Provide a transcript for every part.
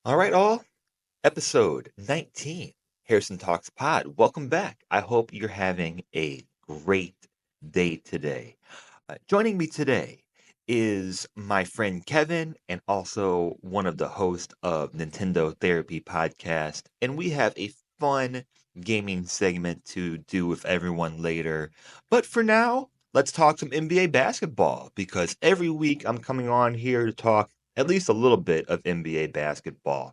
All right, all. Episode 19, Harrison Talks Pod. Welcome back. I hope you're having a great day today. Joining me today is my friend Kevin and also one of the hosts of Nintendo Therapy Podcast. And we have a fun gaming segment to do with everyone later. But for now, let's talk some NBA basketball because every week I'm coming on here to talk at least a little bit of NBA basketball.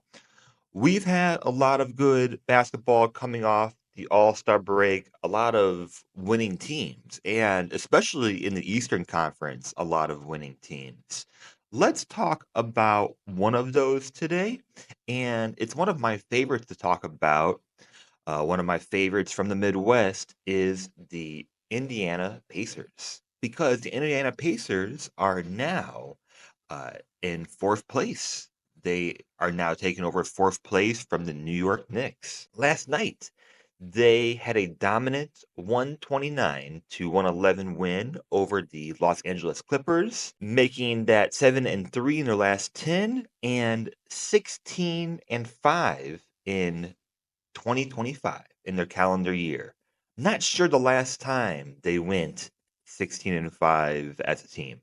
We've had a lot of good basketball coming off the All-Star break, a lot of winning teams, and especially in the Eastern Conference, a lot of winning teams. Let's talk about one of those today, and it's one of my favorites to talk about. One of my favorites from the Midwest is the Indiana Pacers, because the Indiana Pacers are now uh, in fourth place. They are now taking over fourth place from the New York Knicks. Last night, they had a dominant 129 to 111 win over the Los Angeles Clippers, making that 7-3 in their last 10 and 16-5 in 2025 in their calendar year. Not sure the last time they went 16-5 as a team.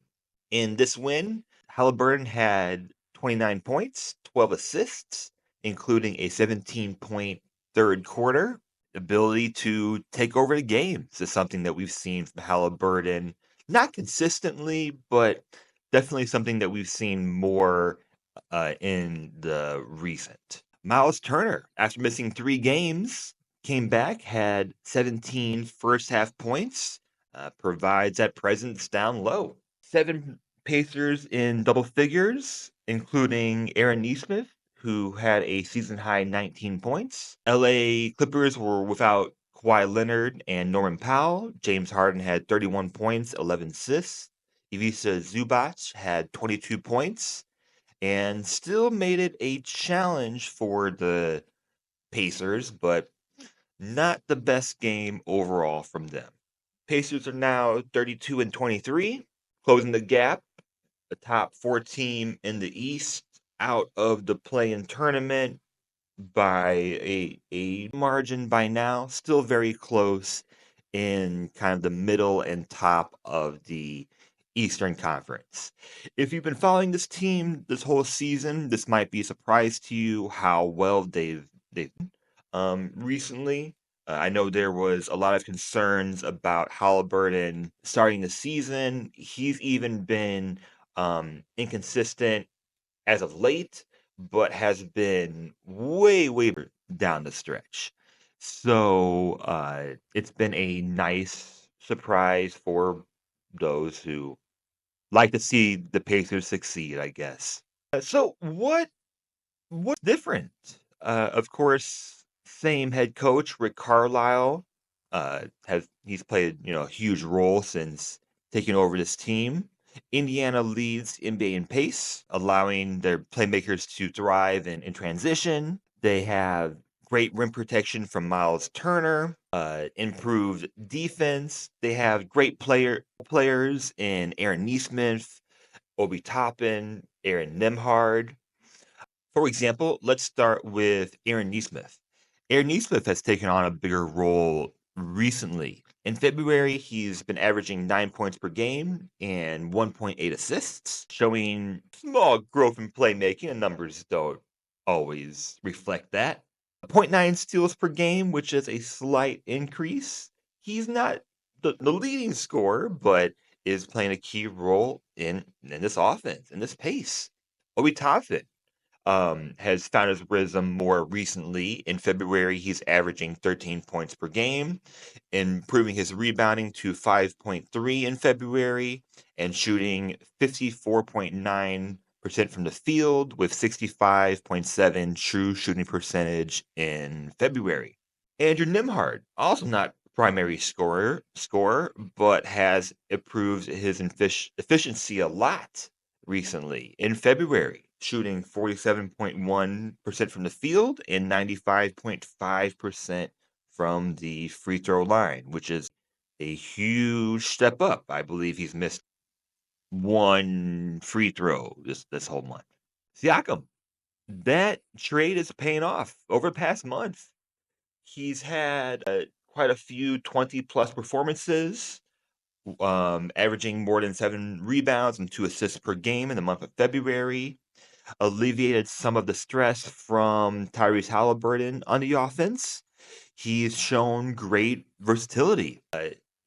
In this win, Halliburton had 29 points, 12 assists, including a 17-point third quarter. Ability to take over the games is something that we've seen from Halliburton, not consistently, but definitely something that we've seen more in the recent. Miles Turner, after missing 3 games, came back, had 17 first half points, provides that presence down low. 7 Pacers in double figures, including Aaron Nesmith, who had a season high 19 points. LA Clippers were without Kawhi Leonard and Norman Powell. James Harden had 31 points, 11 assists. Ivica Zubac had 22 points and still made it a challenge for the Pacers, but not the best game overall from them. Pacers are now 32-23, closing the gap, the top 4 team in the East out of the play-in tournament by a margin by now, still very close in kind of the middle and top of the Eastern Conference. If you've been following this team this whole season, this might be a surprise to you how well they've recently. I know there was a lot of concerns about Halliburton starting the season. He's even been inconsistent as of late, but has been way better down the stretch. So it's been a nice surprise for those who like to see the Pacers succeed, I guess. So what's different? Of course, same head coach Rick Carlisle has he's played a huge role since taking over this team. Indiana leads NBA in pace, allowing their playmakers to thrive in transition. They have great rim protection from Miles Turner, improved defense. They have great players in Aaron Nesmith, Obi Toppin, Aaron Nemhard. For example, let's start with Aaron Nesmith. Aaron Nesmith has taken on a bigger role recently. In February, he's been averaging 9 points per game and 1.8 assists, showing small growth in playmaking, and numbers don't always reflect that. zero point 0.9 steals per game, which is a slight increase. He's not the leading scorer, but is playing a key role in this offense, in this pace. Obi Toppin has found his rhythm more recently. In February, he's averaging 13 points per game, improving his rebounding to 5.3 in February, and shooting 54.9% from the field with 65.7 true shooting percentage in February. Andrew Nimhard, also not primary scorer, but has improved his efficiency a lot recently. In February, shooting 47.1% from the field and 95.5% from the free throw line, which is a huge step up. I believe he's missed one free throw this whole month. Siakam That trade is paying off over the past month. He's had quite a few 20-plus performances, averaging more than 7 rebounds and 2 assists per game in the month of February. Alleviated some of the stress from Tyrese Halliburton on the offense. He's shown great versatility.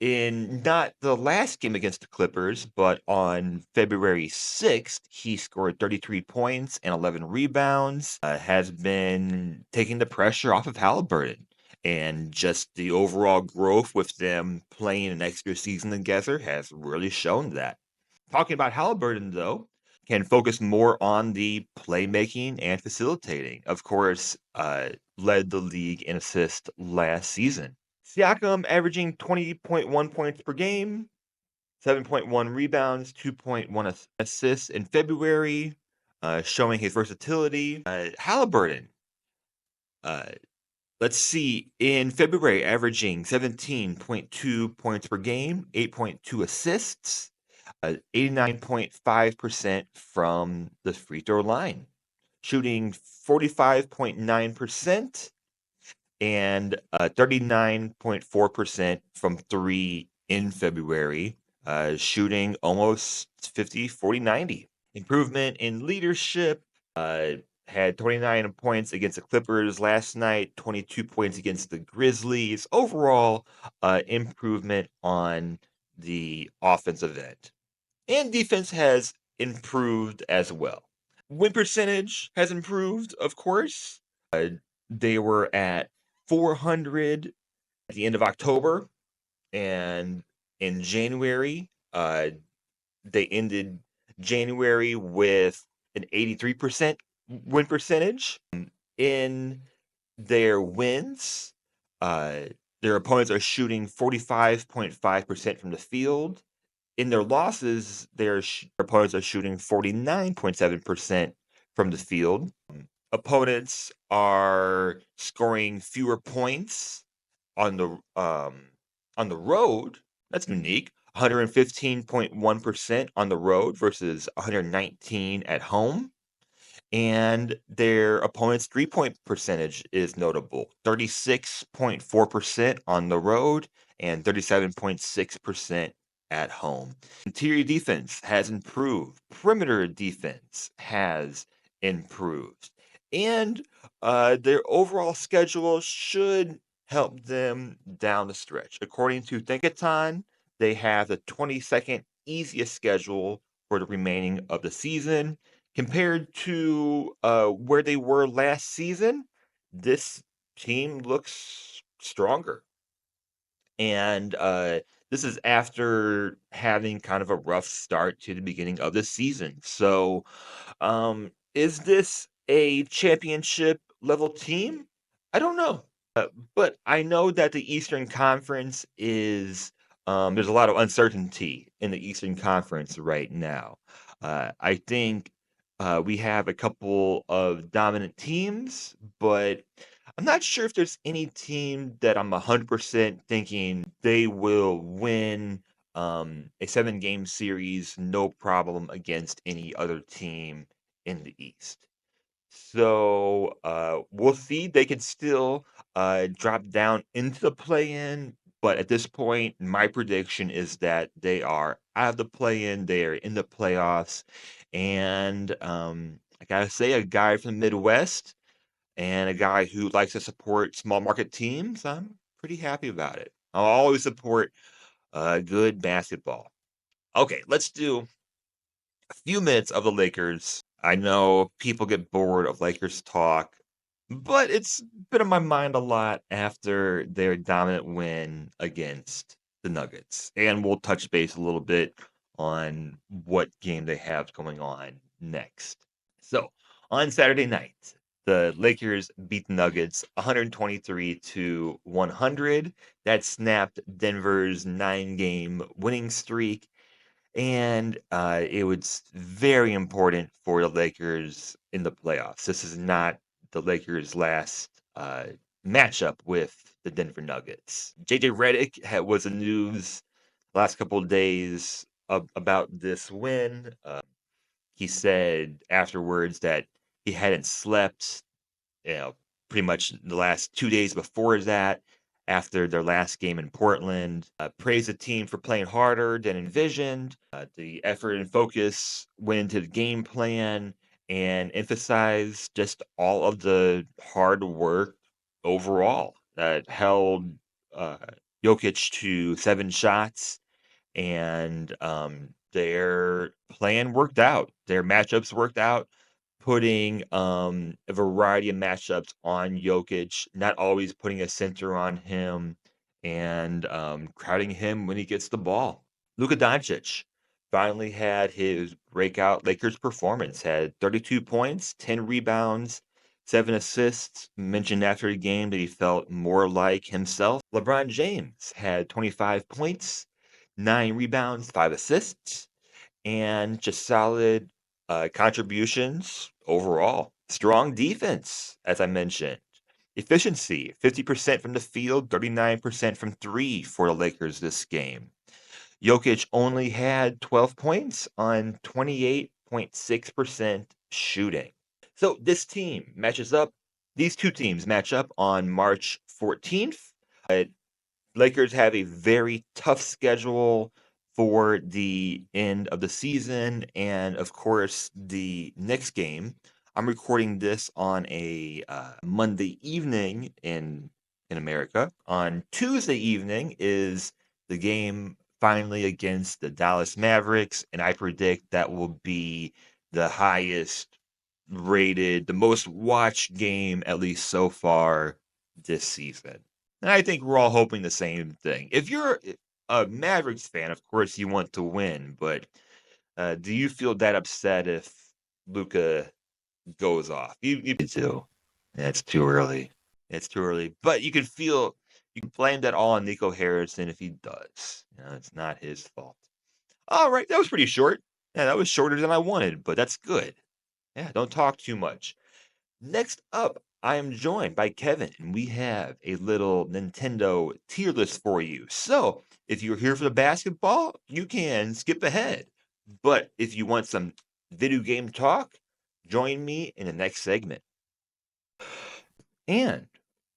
In not the last game against the Clippers, but on February 6th, he scored 33 points and 11 rebounds, has been taking the pressure off of Halliburton. And just the overall growth with them playing an extra season together has really shown that. Talking about Halliburton, though, can focus more on the playmaking and facilitating. Of course, led the league in assists last season. Siakam averaging 20.1 points per game, 7.1 rebounds, 2.1 assists in February, showing his versatility. Halliburton, uh, let's see, in February, averaging 17.2 points per game, 8.2 assists, 89.5% from the free throw line, shooting 45.9% and 39.4% from three in February, shooting almost 50, 40, 90. Improvement in leadership, had 29 points against the Clippers last night, 22 points against the Grizzlies. Overall, improvement on the offensive end. And defense has improved as well. Win percentage has improved, of course. They were at 400 at the end of October, and in January, they ended January with an 83% win percentage. In their wins, uh, their opponents are shooting 45.5% from the field. In their losses, their opponents are shooting 49.7% from the field. Opponents are scoring fewer points on the road. That's unique. 115.1% on the road versus 119 at home. And their opponent's 3-point percentage is notable. 36.4% on the road and 37.6% at home. Interior defense has improved. Perimeter defense has improved. And their overall schedule should help them down the stretch. According to Thinkathon, they have the 22nd easiest schedule for the remaining of the season. Compared to where they were last season, this team looks stronger. And this is after having kind of a rough start to the beginning of the season. So, is this a championship level team? I don't know. But I know that the Eastern Conference is, there's a lot of uncertainty in the Eastern Conference right now. I think we have a couple of dominant teams, but I'm not sure if there's any team that I'm 100% thinking they will win a 7-game series, no problem against any other team in the East. So we'll see. They can still drop down into the play-in, but at this point, my prediction is that they are out of the play-in. They are in the playoffs, and I gotta say, a guy from the Midwest and a guy who likes to support small market teams, I'm pretty happy about it. I'll always support good basketball. Okay, let's do a few minutes of the Lakers. I know people get bored of Lakers talk, but it's been on my mind a lot after their dominant win against the Nuggets. And we'll touch base a little bit on what game they have going on next. So, on Saturday night, the Lakers beat the Nuggets 123 to 100. That snapped Denver's 9-game winning streak, and it was very important for the Lakers in the playoffs. This is not the Lakers' last matchup with the Denver Nuggets. JJ Redick was in news last couple of days about this win. He said afterwards that He hadn't slept, pretty much the last 2 days before that, after their last game in Portland. Praised the team for playing harder than envisioned. The effort and focus went into the game plan and emphasized just all of the hard work overall that held uh, Jokic to 7 shots, and their plan worked out. Their matchups worked out, putting a variety of matchups on Jokic, not always putting a center on him, and crowding him when he gets the ball. Luka Doncic finally had his breakout Lakers performance, had 32 points, 10 rebounds, 7 assists. Mentioned after the game that he felt more like himself. LeBron James had 25 points, 9 rebounds, 5 assists, and just solid contributions overall. Strong defense, as I mentioned. Efficiency, 50% from the field, 39% from three for the Lakers this game. Jokic only had 12 points on 28.6% shooting. So this team matches up. These two teams match up on March 14th. Lakers have a very tough schedule for the end of the season, and of course, the next game. I'm recording this on a Monday evening in America. On Tuesday evening is the game finally against the Dallas Mavericks, and I predict that will be the highest rated, the most watched game, at least so far this season. And I think we're all hoping the same thing. If you're a Mavericks fan, of course you want to win, but do you feel that upset if Luca goes off? You do. Yeah, it's too early. It's too early. But you can blame that all on Nico Harrison if he does. It's not his fault. All right, that was pretty short. Yeah, that was shorter than I wanted, but that's good. Yeah, don't talk too much. Next up, I am joined by Kevin, and we have a little Nintendo tier list for you. So, if you're here for the basketball, you can skip ahead. But if you want some video game talk, join me in the next segment. And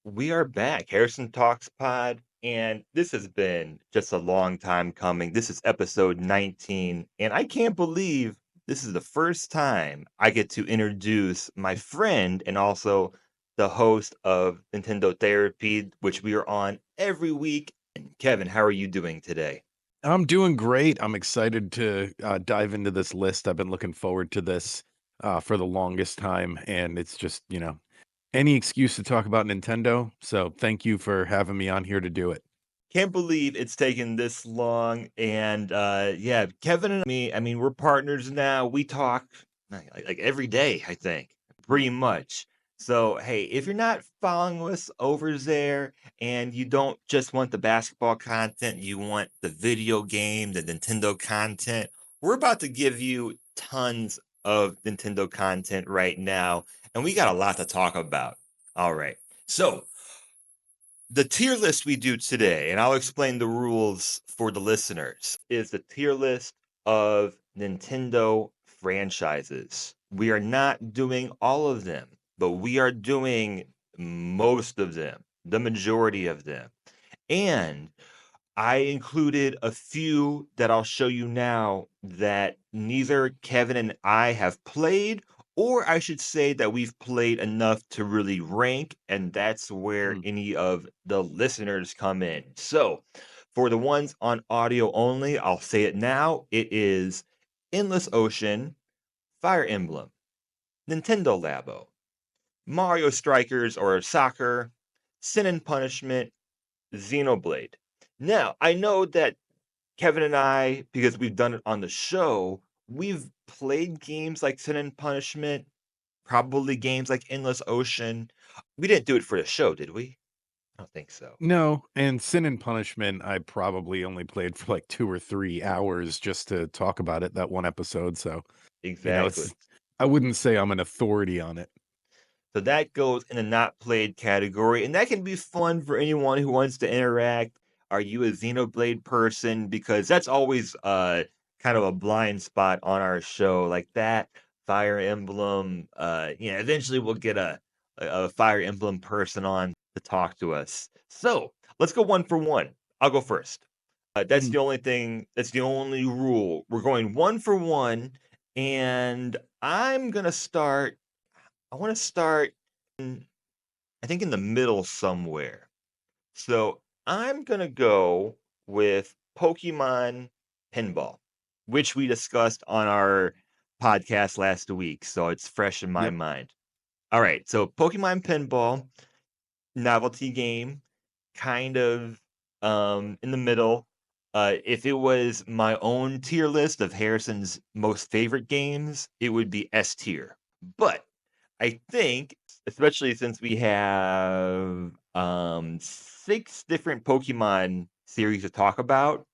we are back, Harrison Talks Pod, and this has been just a long time coming. This is episode 19, and I can't believe this is the first time I get to introduce my friend and also the host of Nintendo Therapy, which we are on every week. And Kevin, how are you doing today? I'm doing great. I'm excited to dive into this list. I've been looking forward to this for the longest time, and it's just, any excuse to talk about Nintendo. So thank you for having me on here to do it. Can't believe it's taken this long. And yeah, Kevin and me, I mean, we're partners now. We talk like every day, I think, pretty much. So, hey, if you're not following us over there and you don't just want the basketball content, you want the video game, the Nintendo content, we're about to give you tons of Nintendo content right now. And we got a lot to talk about. All right. So, the tier list we do today, and I'll explain the rules for the listeners, is the tier list of Nintendo franchises. We are not doing all of them, but we are doing most of them, the majority of them. And I included a few that I'll show you now that neither Kevin and I have played, or I should say that we've played enough to really rank, and that's where Mm. any of the listeners come in. So, for the ones on audio only, I'll say it now. It is Endless Ocean, Fire Emblem, Nintendo Labo, Mario Strikers or Soccer, Sin and Punishment, Xenoblade. Now, I know that Kevin and I, because we've done it on the show, we've played games like Sin and Punishment, probably games like Endless Ocean. We didn't do it for the show, did we? I don't think so. No, and Sin and Punishment, I probably only played for like 2 or 3 hours just to talk about it that one episode. So, Exactly. it's I wouldn't say I'm an authority on it. So that goes in the not played category, and that can be fun for anyone who wants to interact. Are you a Xenoblade person? Because that's always kind of a blind spot on our show. Like that Fire Emblem. Eventually we'll get a Fire Emblem person on to talk to us. So let's go one for one. I'll go first. That's Mhm. the only thing. That's the only rule. We're going one for one, and I'm gonna start. I want to start. I think in the middle somewhere. So I'm gonna go with Pokemon Pinball, which we discussed on our podcast last week. So it's fresh in my Yep. mind. All right. So Pokemon Pinball, novelty game, kind of in the middle. If it was my own tier list of Harrison's most favorite games, it would be S tier. But I think, especially since we have 6 different Pokemon series to talk about,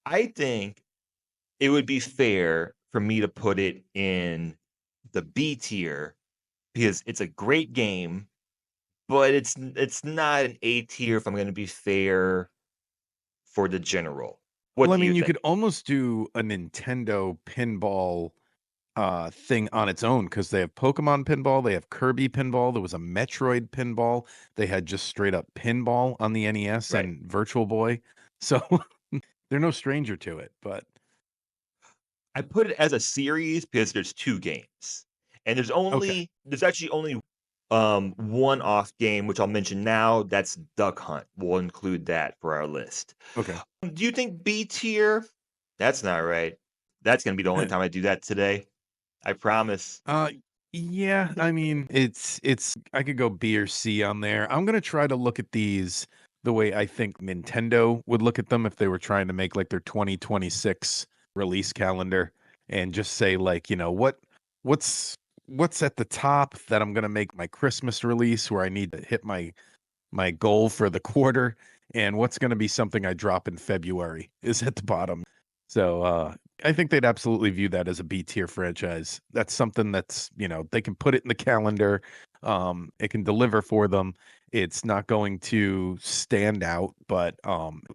I think it would be fair for me to put it in the B tier because it's a great game, but it's not an A tier if I'm gonna be fair for the general. What Well, I do you mean, you think? could almost do a Nintendo pinball thing on its own because they have Pokemon pinball, they have Kirby pinball, there was a Metroid pinball, they had just straight up pinball on the NES Right. and Virtual Boy. So they're no stranger to it, but I put it as a series because there's 2 games, and okay. there's actually only, one off game, which I'll mention now, that's Duck Hunt. We'll include that for our list. Okay. Do you think B tier? That's not right. That's gonna be the only time I do that today. I promise. Uh, yeah, I mean, it's I could go B or C on there. I'm gonna try to look at these the way I think Nintendo would look at them if they were trying to make like their 2026 release calendar and just say like, what's what's at the top that I'm gonna make my Christmas release where I need to hit my goal for the quarter and what's going to be something I drop in February is at the bottom. So I think they'd absolutely view that as a B tier franchise. That's something that's, they can put it in the calendar. It can deliver for them. It's not going to stand out, but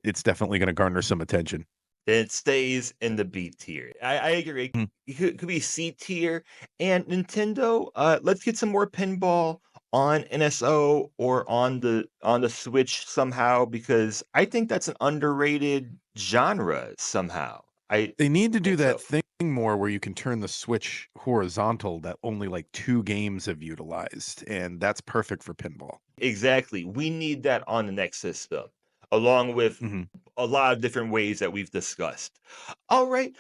it's definitely going to garner some attention. Then it stays in the B tier. I agree. Mm. It could be C tier. And Nintendo, let's get some more pinball on NSO or on the Switch somehow because I think that's an underrated genre somehow. I They need to do think that so. thing more where you can turn the Switch horizontal that only like 2 games have utilized, and that's perfect for pinball. Exactly. We need that on the next system, along with Mhm. a lot of different ways that we've discussed. All right,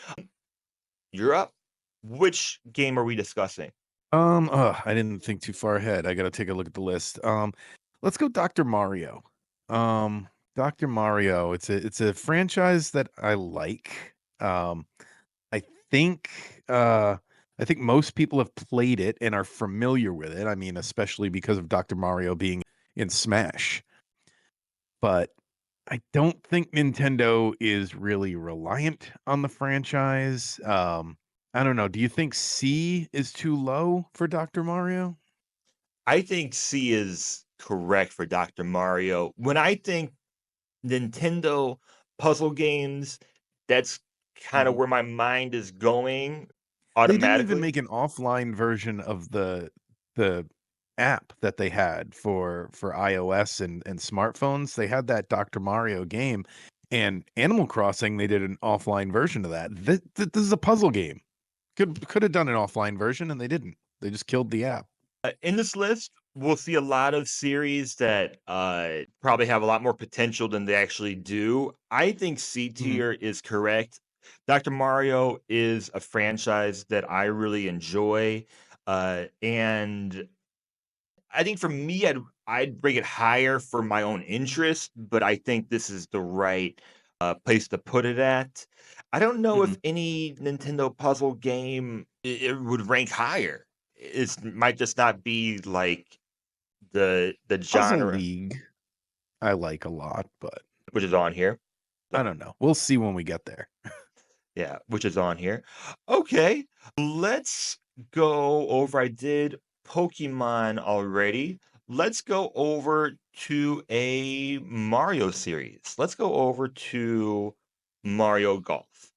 you're up. Which game are we discussing? I didn't think too far ahead. I gotta take a look at the list. Let's go Dr. Mario. Dr. Mario, it's a franchise that I like. I think I think most people have played it and are familiar with it. I mean, especially because of Dr. Mario being in Smash. But I don't think Nintendo is really reliant on the franchise. I don't know. Do you think C is too low for Dr. Mario? I think C is correct for Dr. Mario. When I think Nintendo puzzle games, that's kind of Mhm. where my mind is going They didn't even automatically. make an offline version of the app that they had for iOS and smartphones. They had that Dr. Mario game, and Animal Crossing, they did an offline version of that. This is a puzzle game. Could have done an offline version, and they didn't. They just killed the app. In this list, we'll see a lot of series that probably have a lot more potential than they actually do. I think C Mhm. tier is correct. Dr. Mario is a franchise that I really enjoy. And I think for me, I'd bring it higher for my own interest, but I think this is the right place to put it at. I don't know if Mhm. any Nintendo puzzle game it would rank higher. It might just not be like the Puzzle genre League, I like a lot, but which is on here. I So don't know. We'll see when we get there. yeah, which is on here. Okay, let's go over. I did Pokemon already. Let's go over to a Mario series. Let's go over to Mario Golf.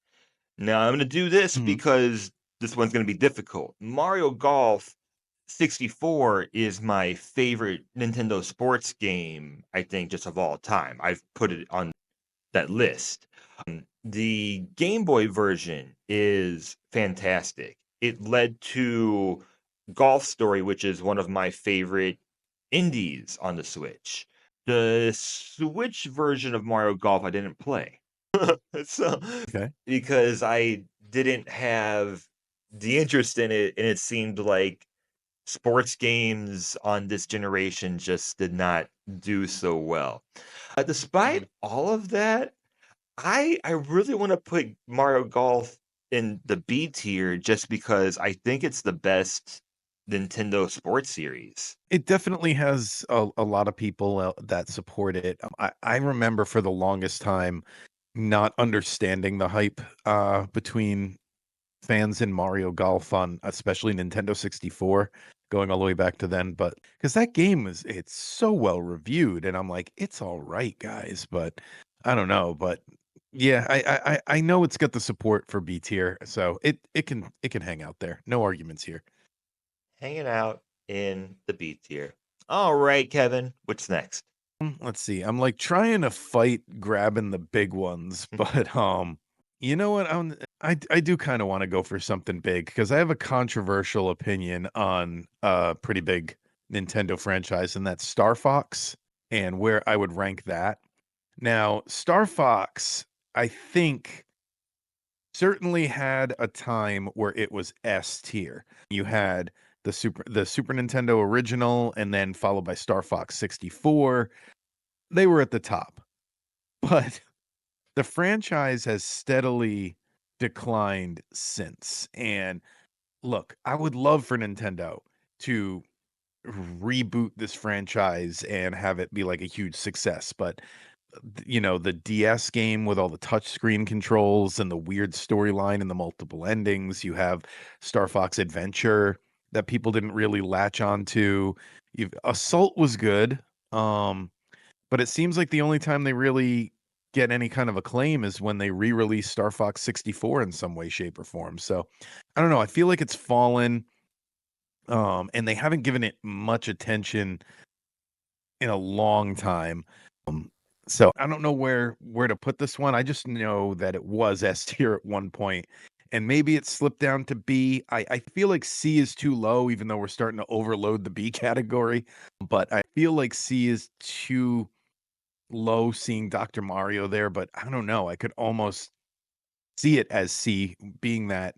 Now, I'm going to do this Mhm. because this one's going to be difficult. Mario Golf 64 is my favorite Nintendo sports game, I think, just of all time. I've put it on that list. The Game Boy version is fantastic. It led to Golf Story, which is one of my favorite indies on the Switch. The Switch version of Mario Golf I didn't play. So, Okay. because I didn't have the interest in it, and it seemed like sports games on this generation just did not do so well. Despite all of that, I really want to put Mario Golf in the B tier just because I think it's the best Nintendo sports series. It definitely has a lot of people that support it. I remember for the longest time not understanding the hype between fans in Mario Golf on especially Nintendo 64, going all the way back to then. But because that game it's so well reviewed, and I'm like, it's all right, guys, but I don't know. But yeah, I know it's got the support for B tier, so it can hang out there. No arguments here. Hanging out in the B tier. All right, Kevin, what's next? Let's see. I'm like trying to fight grabbing the big ones, but you know what? I do kind of want to go for something big because I have a controversial opinion on a pretty big Nintendo franchise, and that's Star Fox and where I would rank that. Now, Star Fox, I think certainly had a time where it was S tier. You had the Super Nintendo original and then followed by Star Fox 64. They were at the top. But the franchise has steadily declined since. And look, I would love for Nintendo to reboot this franchise and have it be like a huge success. But the DS game with all the touchscreen controls and the weird storyline and the multiple endings. You have Star Fox Adventure that people didn't really latch onto. Assault was good, but it seems like the only time they really get any kind of acclaim is when they re-release Star Fox 64 in some way, shape, or form. So I don't know. I feel like it's fallen, and they haven't given it much attention in a long time. Um, so I don't know where to put this one. I just know that it was S tier at one point, and maybe it slipped down to B. I feel like C is too low, even though we're starting to overload the B category. But I feel like C is too low, seeing Dr. Mario there. But I don't know. I could almost see it as C, being that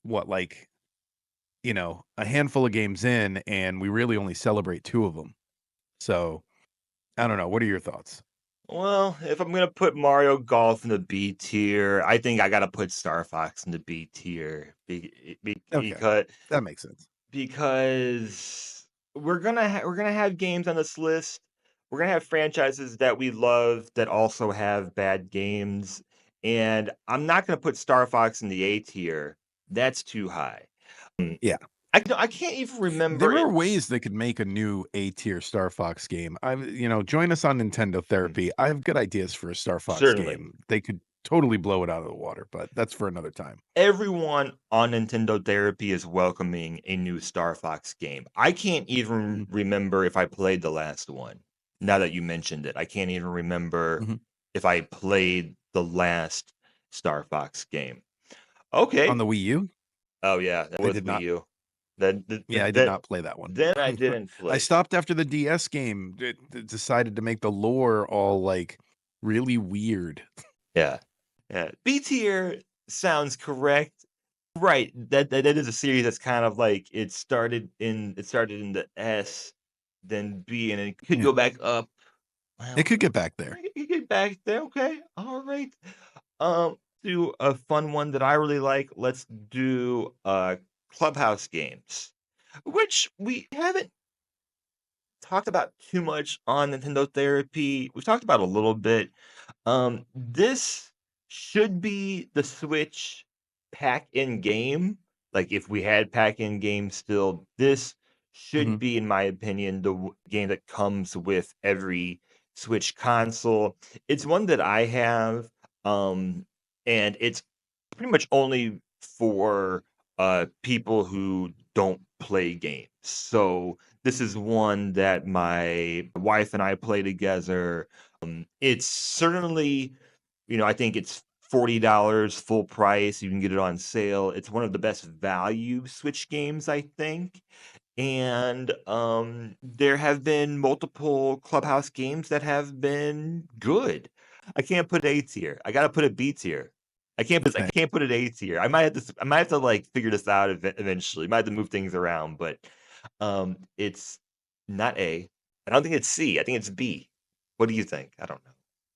what like a handful of games in, and we really only celebrate two of them. So I don't know. What are your thoughts? Well, if I'm gonna put Mario Golf in the B tier, I think I gotta put Star Fox in the B tier Okay, that makes sense. because we're gonna have games on this list. We're gonna have franchises that we love that also have bad games, and I'm not gonna put Star Fox in the A tier. That's too high. Mm, Yeah. I can't even remember There are it. ways they could make a new A tier Star Fox game. Join us on Nintendo Mm, Therapy. I have good ideas for a Star Fox certainly. game. They could totally blow it out of the water, but that's for another time. Everyone on Nintendo Therapy is welcoming a new Star Fox game. I can't even Mhm, remember if I played the last one. Now that you mentioned it, I can't even remember mhm. if I played the last Star Fox game. On Okay. the Wii U? Oh yeah, that I was did Wii not. U. Then Yeah, I did not play that one. then I didn't I play. stopped after the DS game. It decided to make the lore all like really weird. Yeah. Yeah. B tier sounds correct. Right. That is a series that's kind of like it started in the S, then B, and it could Yeah. go back up. It Well, could get back there. you get back there. Okay. All right. Do a fun one that I really like. Let's do Clubhouse games, which we haven't talked about too much on Nintendo Therapy. We've talked about a little bit. This should be the Switch pack-in game. Like if we had pack-in games still, this should Mhm. be, in my opinion, the game that comes with every Switch console. It's one that I have, and it's pretty much only for people who don't play games. So this is one that my wife and I play together. It's certainly, I think it's $40 full price. You can get it on sale. It's one of the best value Switch games, I think. And there have been multiple Clubhouse games that have been good. I can't put A tier. I gotta put a B tier. I Same. can't put it A tier. I might have to like figure this out eventually. Might have to move things around, but it's not A. I don't think it's C. I think it's B. What do you think? I don't know.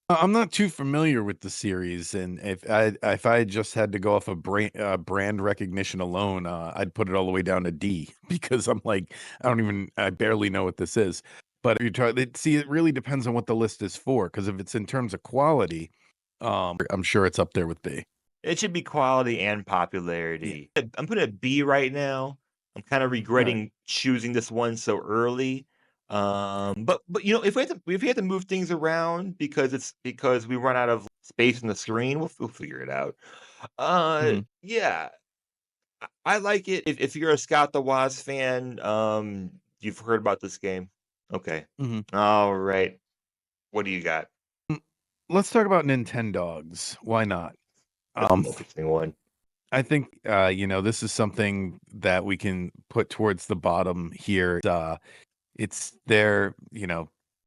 I'm not too familiar with the series, and if I had just had to go off of brand recognition alone, I'd put it all the way down to D because I'm like, I barely know what this is. But if you try, see, it really depends on what the list is for. Because if it's in terms of quality, I'm sure it's up there with B. It should be quality and Yeah. popularity. I'm putting a B right now. I'm kind of All right. regretting choosing this one so early. But if we have to move things around because we run out of space on the screen, we'll figure it out. Mhm. Yeah, I like it. If you're a Scott the Woz fan, you've heard about this game. Okay. Mhm. All right. What do you got? Mm, Let's talk about Nintendogs. Why not? That's an Um, interesting one. I think this is something that we can put towards the bottom here. It's their,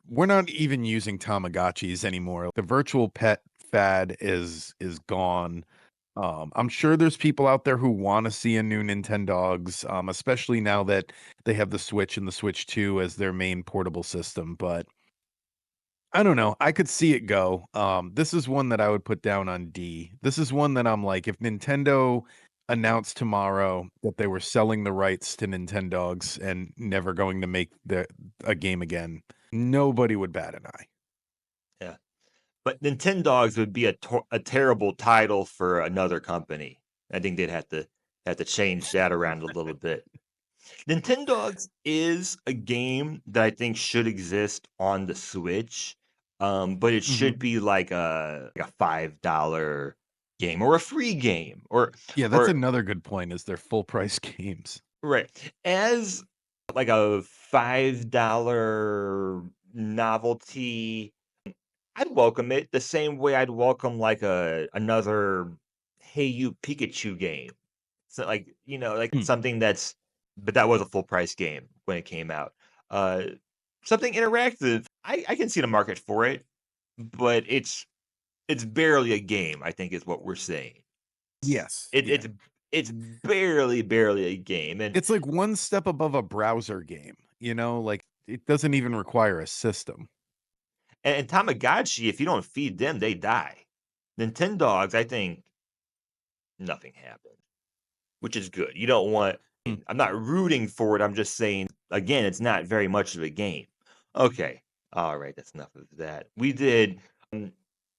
we're not even using Tamagotchis anymore. The virtual pet fad is gone. I'm sure there's people out there who want to see a new Nintendogs, especially now that they have the Switch and the Switch 2 as their main portable system. But I don't know. I could see it go. This is one that I would put down on D. This is one that I'm like, if Nintendo announced tomorrow that they were selling the rights to Nintendogs and never going to make a game again, nobody would bat an eye. Yeah. But Nintendogs would be a terrible title for another company. I think they'd have to change that around a little bit. Nintendogs is a game that I think should exist on the Switch, but it Hmm. should be like a $5 game or a free game Yeah, that's or another good point. Is they're full price games. right as like a $5 novelty. I'd welcome it the same way I'd welcome like another Hey You Pikachu game. So like Hmm. something but that was a full price game when it came out. Uh Something interactive. I can see the market for it, but it's barely a game, I think is what we're saying. Yes. It Yeah. it's barely a game. It's like one step above a browser game, like it doesn't even require a system. And Tamagotchi, if you don't feed them, they die. Nintendogs, I think nothing happens. Which is good. You don't want Hmm. I'm not rooting for it, I'm just saying, again, it's not very much of a game. Okay. Alright, that's enough of that. We did,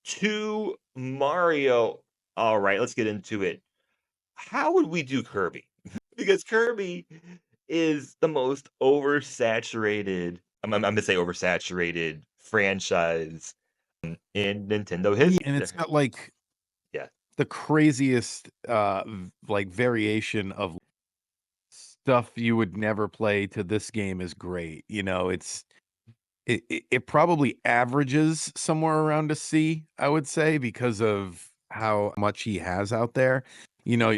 2 Mario. Alright, let's get into it. How would we do Kirby? Because Kirby is the most oversaturated I'm gonna say oversaturated franchise in Nintendo Yeah, history. and it's got like Yeah. the craziest like variation of stuff you would never play to this game is great. It probably averages somewhere around a C, I would say, because of how much he has out there.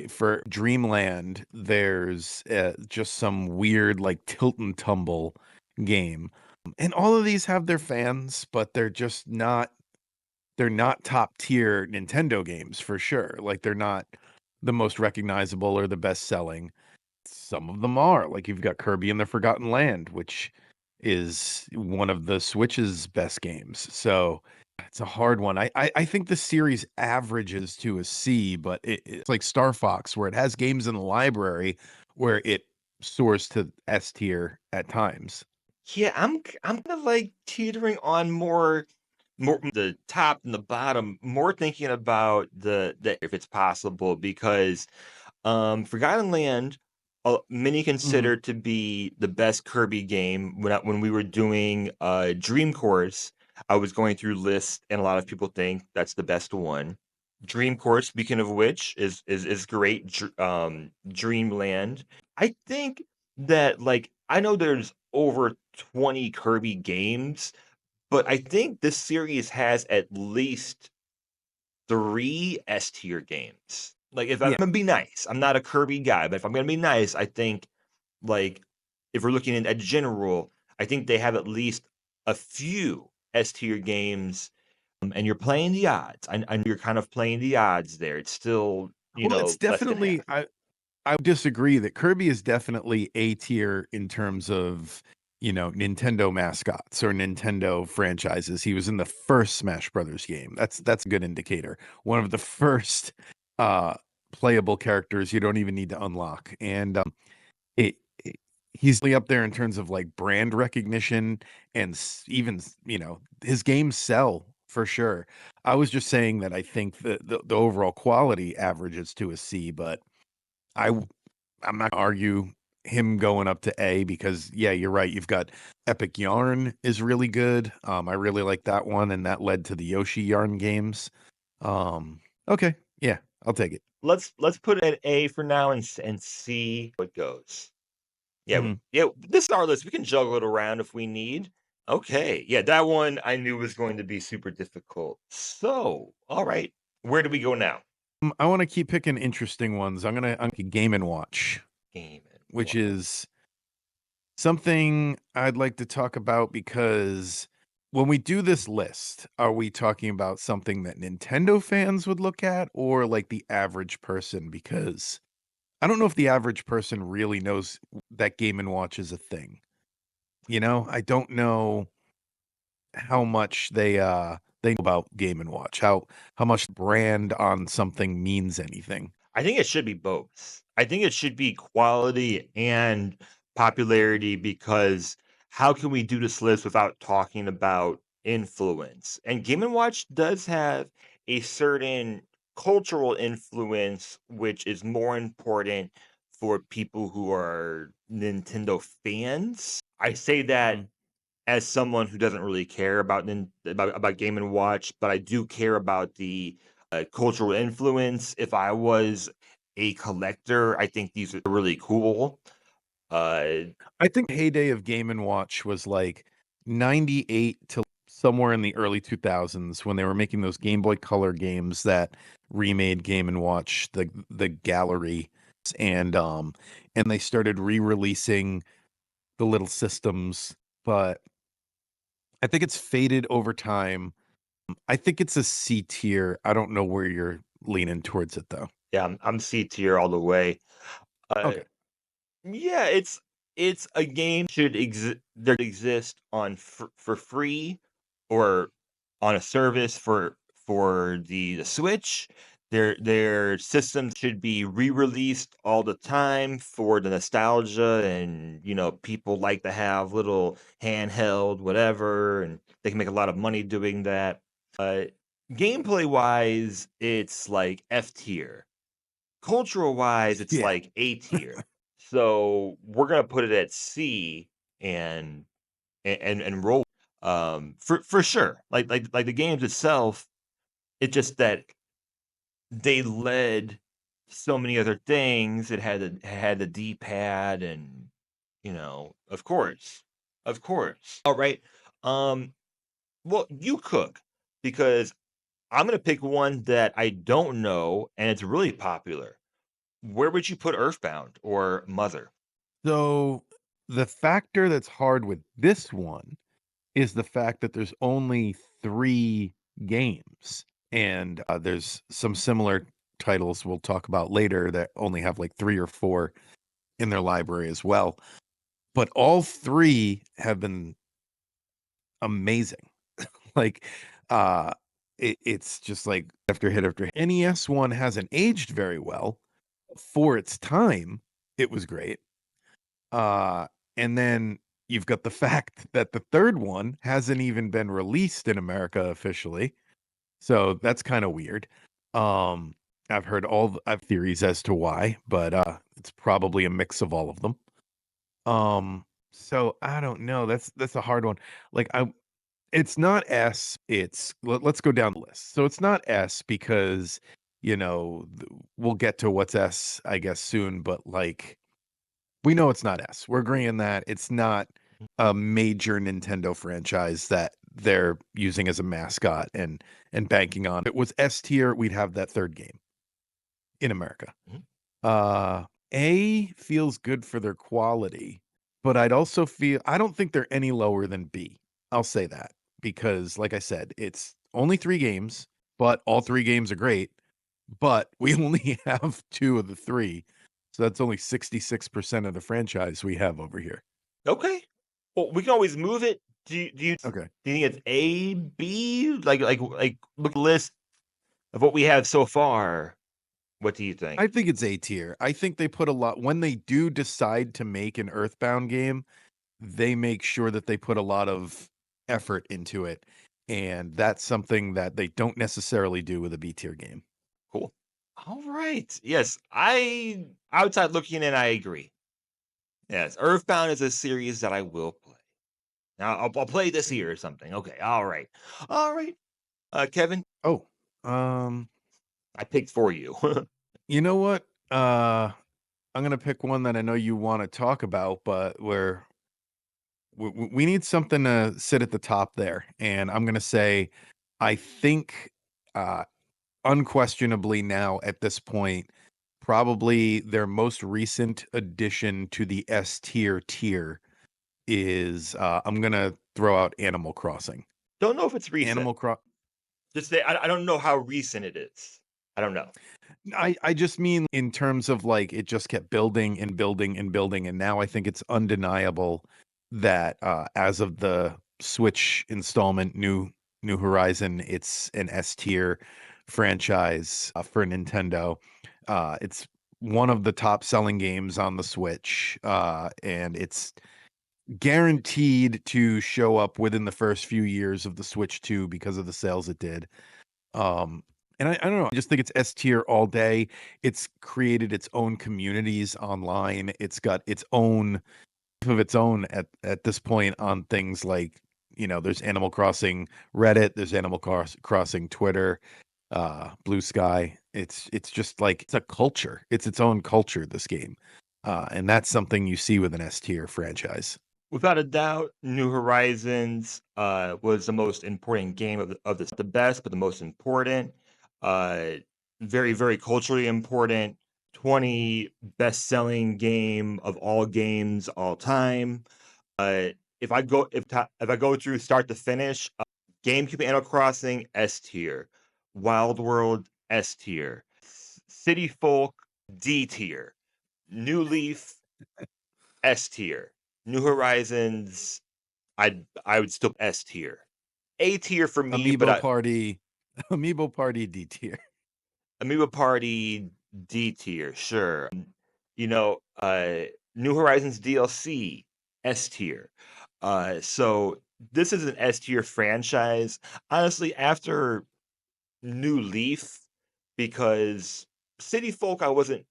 For Dreamland, there's just some weird like tilt and tumble game. And all of these have their fans, but they're not top tier Nintendo games for sure. Like they're not the most recognizable or the best selling. Some of them are. Like you've got Kirby and the Forgotten Land, which is one of the Switch's best games. So it's a hard one. I think the series averages to a C, but it's like Star Fox, where it has games in the library where it soars to S tier at times. Yeah, I'm kinda, like, teetering on more the top and the bottom, more thinking about the if it's possible because, Forgotten Land, many Hmm. consider to be the best Kirby game. When we were doing, Dream Course, I was going through lists, and a lot of people think that's the best one. Dream Course, speaking of which, is great. Dreamland. I think that like I know there's over 20 Kirby games, but I think this series has at least 3 S tier games. Like if I'm Yeah. gonna be nice, I'm not a Kirby guy, but if I'm gonna be nice, I think like if we're looking at general, I think they have at least a few S tier games, and you're playing the odds. I know you're kind of playing the odds there. It's still, Well, it's less than half. definitely I would disagree that Kirby is definitely A tier in terms of, Nintendo mascots or Nintendo franchises. He was in the first Smash Brothers game. That's a good indicator. One of the first uh playable characters you don't even need to unlock. And it, it he's really up there in terms of like brand recognition and even, his games sell for sure. I was just saying that I think the overall quality averages to a C, but I I'm not gonna argue him going up to A because yeah, you're right. You've got Epic Yarn is really good. I really like that one, and that led to the Yoshi Yarn games. Okay, yeah, I'll take it. Let's put it at A for now and see how it goes. Yeah, Mhm. yeah. This is our list. We can juggle it around if we need. Okay, yeah, that one I knew was going to be super difficult. So, all right, where do we go now? I want to keep picking interesting ones. I'm gonna Game and Watch, Game and which Watch. is something I'd like to talk about because when we do this list, are we talking about something that Nintendo fans would look at or like the average person? Because I don't know if the average person really knows that Game and Watch is a thing. I don't know how much they know about Game and Watch, how much brand on something means anything. I think it should be both. I think it should be quality and popularity because how can we do this list without talking about influence? And Game& and Watch does have a certain cultural influence, which is more important for people who are Nintendo fans. I say that Mm. as someone who doesn't really care about about Game and Watch, but I do care about the cultural influence. If I was a collector, I think these are really cool. Uh, I think heyday of Game and Watch was like 98 to somewhere in the early 2000s when they were making those Game Boy Color games that remade Game and Watch, the gallery, and they started re-releasing the little systems, but I think it's faded over time. I think it's a C tier. I don't know where you're leaning towards it though. yeah, I'm C tier all the way. Uh, Okay. yeah, it's a game should exist on for free or on a service for the Switch. Their systems should be re-released all the time for the nostalgia and people like to have little handheld whatever and they can make a lot of money doing that. Uh Gameplay wise, it's like F tier. Cultural wise, it's Yeah. like A tier. So we're gonna put it at C and and roll for sure. Like the games itself, it's just that they led so many other things. It had the D-pad and of course. Of course. All right. Um well, you cook because I'm gonna pick one that I don't know and it's really popular. Where would you put Earthbound or Mother? So the factor that's hard with this one is the fact that there's only 3 games, and, there's some similar titles we'll talk about later that only have, like, 3 or 4 in their library as well, but all 3 have been amazing. Like, uh, it's just, like, after hit after hit. NES one hasn't aged very well. For its time, it was great. Uh, and then you've got the fact that the 3rd one hasn't even been released in America officially, so that's kinda weird. Um, I've theories as to why, but, it's probably a mix of all of them. So I don't know, that's a hard one. Like, It's not S, let's go down the list. So it's not S because, we'll get to what's S, I guess, soon, but, like, we know it's not S. We're agreeing that it's not a major Nintendo franchise that they're using as a mascot and banking on. If it was S tier, we'd have that 3rd game in America. Mhm. Uh, A feels good for their quality, but I don't think they're any lower than B. I'll say that because, like I said, it's only 3 games, but all 3 games are great, but we only have 2 of the 3. So that's only 66% of the franchise we have over here. Okay. Well, we can always move it. Okay. Do you think it's A, B? Look at the list of what we have so far. What do you think? I think it's A tier. I think they put a lot when they do decide to make an Earthbound game, they make sure that they put a lot of effort into it, and that's something that they don't necessarily do with a B tier game. Cool. All right. Yes, outside looking in, I agree. Yes, Earthbound is a series that I will play. Now, I'll play this year or something. Okay. All right. All right. Kevin, Oh, um, I picked for you. you know what? I'm gonna pick one that I know you wanna talk about, but where we need something to sit at the top there, and I'm gonna say, I think, uh, unquestionably now at this point, probably their most recent addition to the S tier is, I'm gonna throw out Animal Crossing. Don't know if it's recent. Animal Cro Just say I don't know how recent it is. I don't know. I just mean in terms of, like, it just kept building and building and building, and now I think it's undeniable that, as of the Switch installment, New Horizon, it's an S tier franchise, for Nintendo. It's one of the top selling games on the Switch, and it's guaranteed to show up within the first few years of the Switch 2 because of the sales it did. Um, and I don't know, I just think it's S tier all day. It's created its own communities online. It's got its own of its own at this point on things like, there's Animal Crossing Reddit, there's Crossing Twitter, Blue Sky. It's just like it's a culture. It's its own culture, this game. And that's something you see with an S tier franchise. Without a doubt, New Horizons was the most important game of the best, but the most important. Uh, very very culturally important. 20 best selling game of all games all time. Uh, if I go through start to finish, GameCube Animal Crossing S tier, Wild World S tier, City Folk D tier, New Leaf S tier. New Horizons, I would still S tier. A tier for me, but Amiibo Party, Amiibo Party D tier. Amoeba Party D tier, sure. You know, New Horizons DLC S tier. So this is an S tier franchise. Honestly, after New Leaf, because City Folk, I wasn't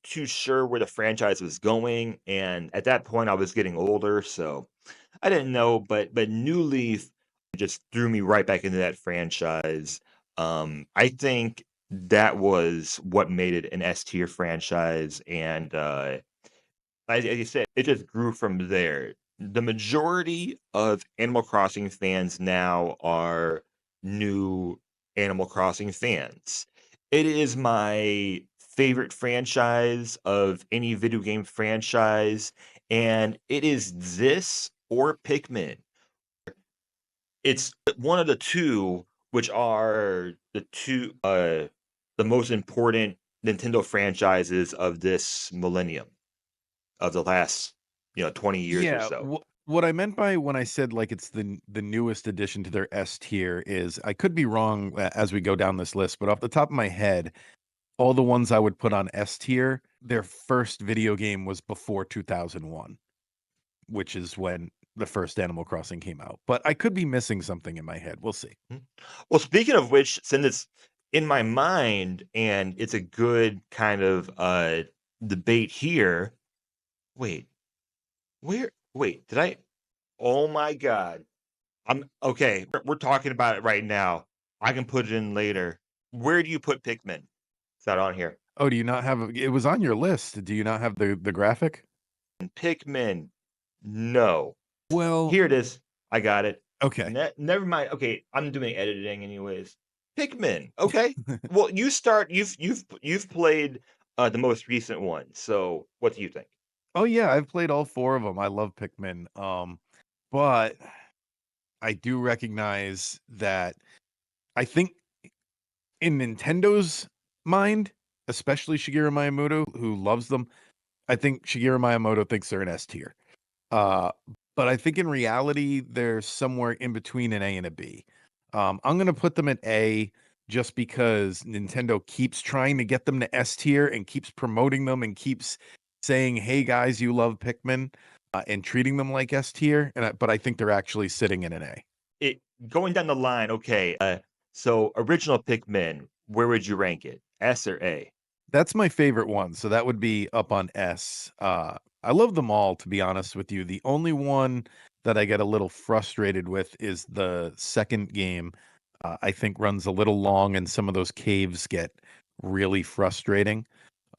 too sure where the franchise was going, and at that point, I was getting older, so I didn't know, but New Leaf just threw me right back into that franchise. I think that was what made it an S tier franchise, and as you said, it just grew from there. The majority of Animal Crossing fans now are new Animal Crossing fans. It is my favorite franchise of any video game franchise, and it is this or Pikmin. It's one of the two, which are the most important Nintendo franchises of this millennium, of the last 20 years or Yeah, so. what I meant by when I said, like, it's the newest addition to their S tier is I could be wrong as we go down this list, but off the top of my head, all the ones I would put on S tier, their first video game was before 2001, which is when the first Animal Crossing came out. But I could be missing something in my head. We'll see. Mhm. Well, speaking of which, since it's in my mind and it's a good kind of debate here. Wait, wait, did I? Oh my God. I'm okay. We're talking about it right now. I can put it in later. Where do you put Pikmin? It's not on here. Oh, do you not have it was on your list. Do you not have the graphic? Pikmin, no. Well, Here it is. I got it. okay. Never mind. Okay, I'm doing editing anyways. Pikmin. Okay. Well, you start. You've played the most recent one. So what do you think? Oh yeah, I've played all 4 of them. I love Pikmin. But I do recognize that I think in Nintendo's mind, especially Shigeru Miyamoto, who loves them, I think Shigeru Miyamoto thinks they're an S tier. Uh, but I think in reality, they're somewhere in between an A and a B. I'm gonna put them at A just because Nintendo keeps trying to get them to S tier and keeps promoting them and keeps saying, "Hey guys, you love Pikmin," and treating them like S tier. But I think they're actually sitting in an A. It going down the line. Okay. So original Pikmin. Where would you rank it? S or A? That's my favorite one, so that would be up on S. I love them all, to be honest with you. The only one that I get a little frustrated with is the second game. I think runs a little long, and some of those caves get really frustrating.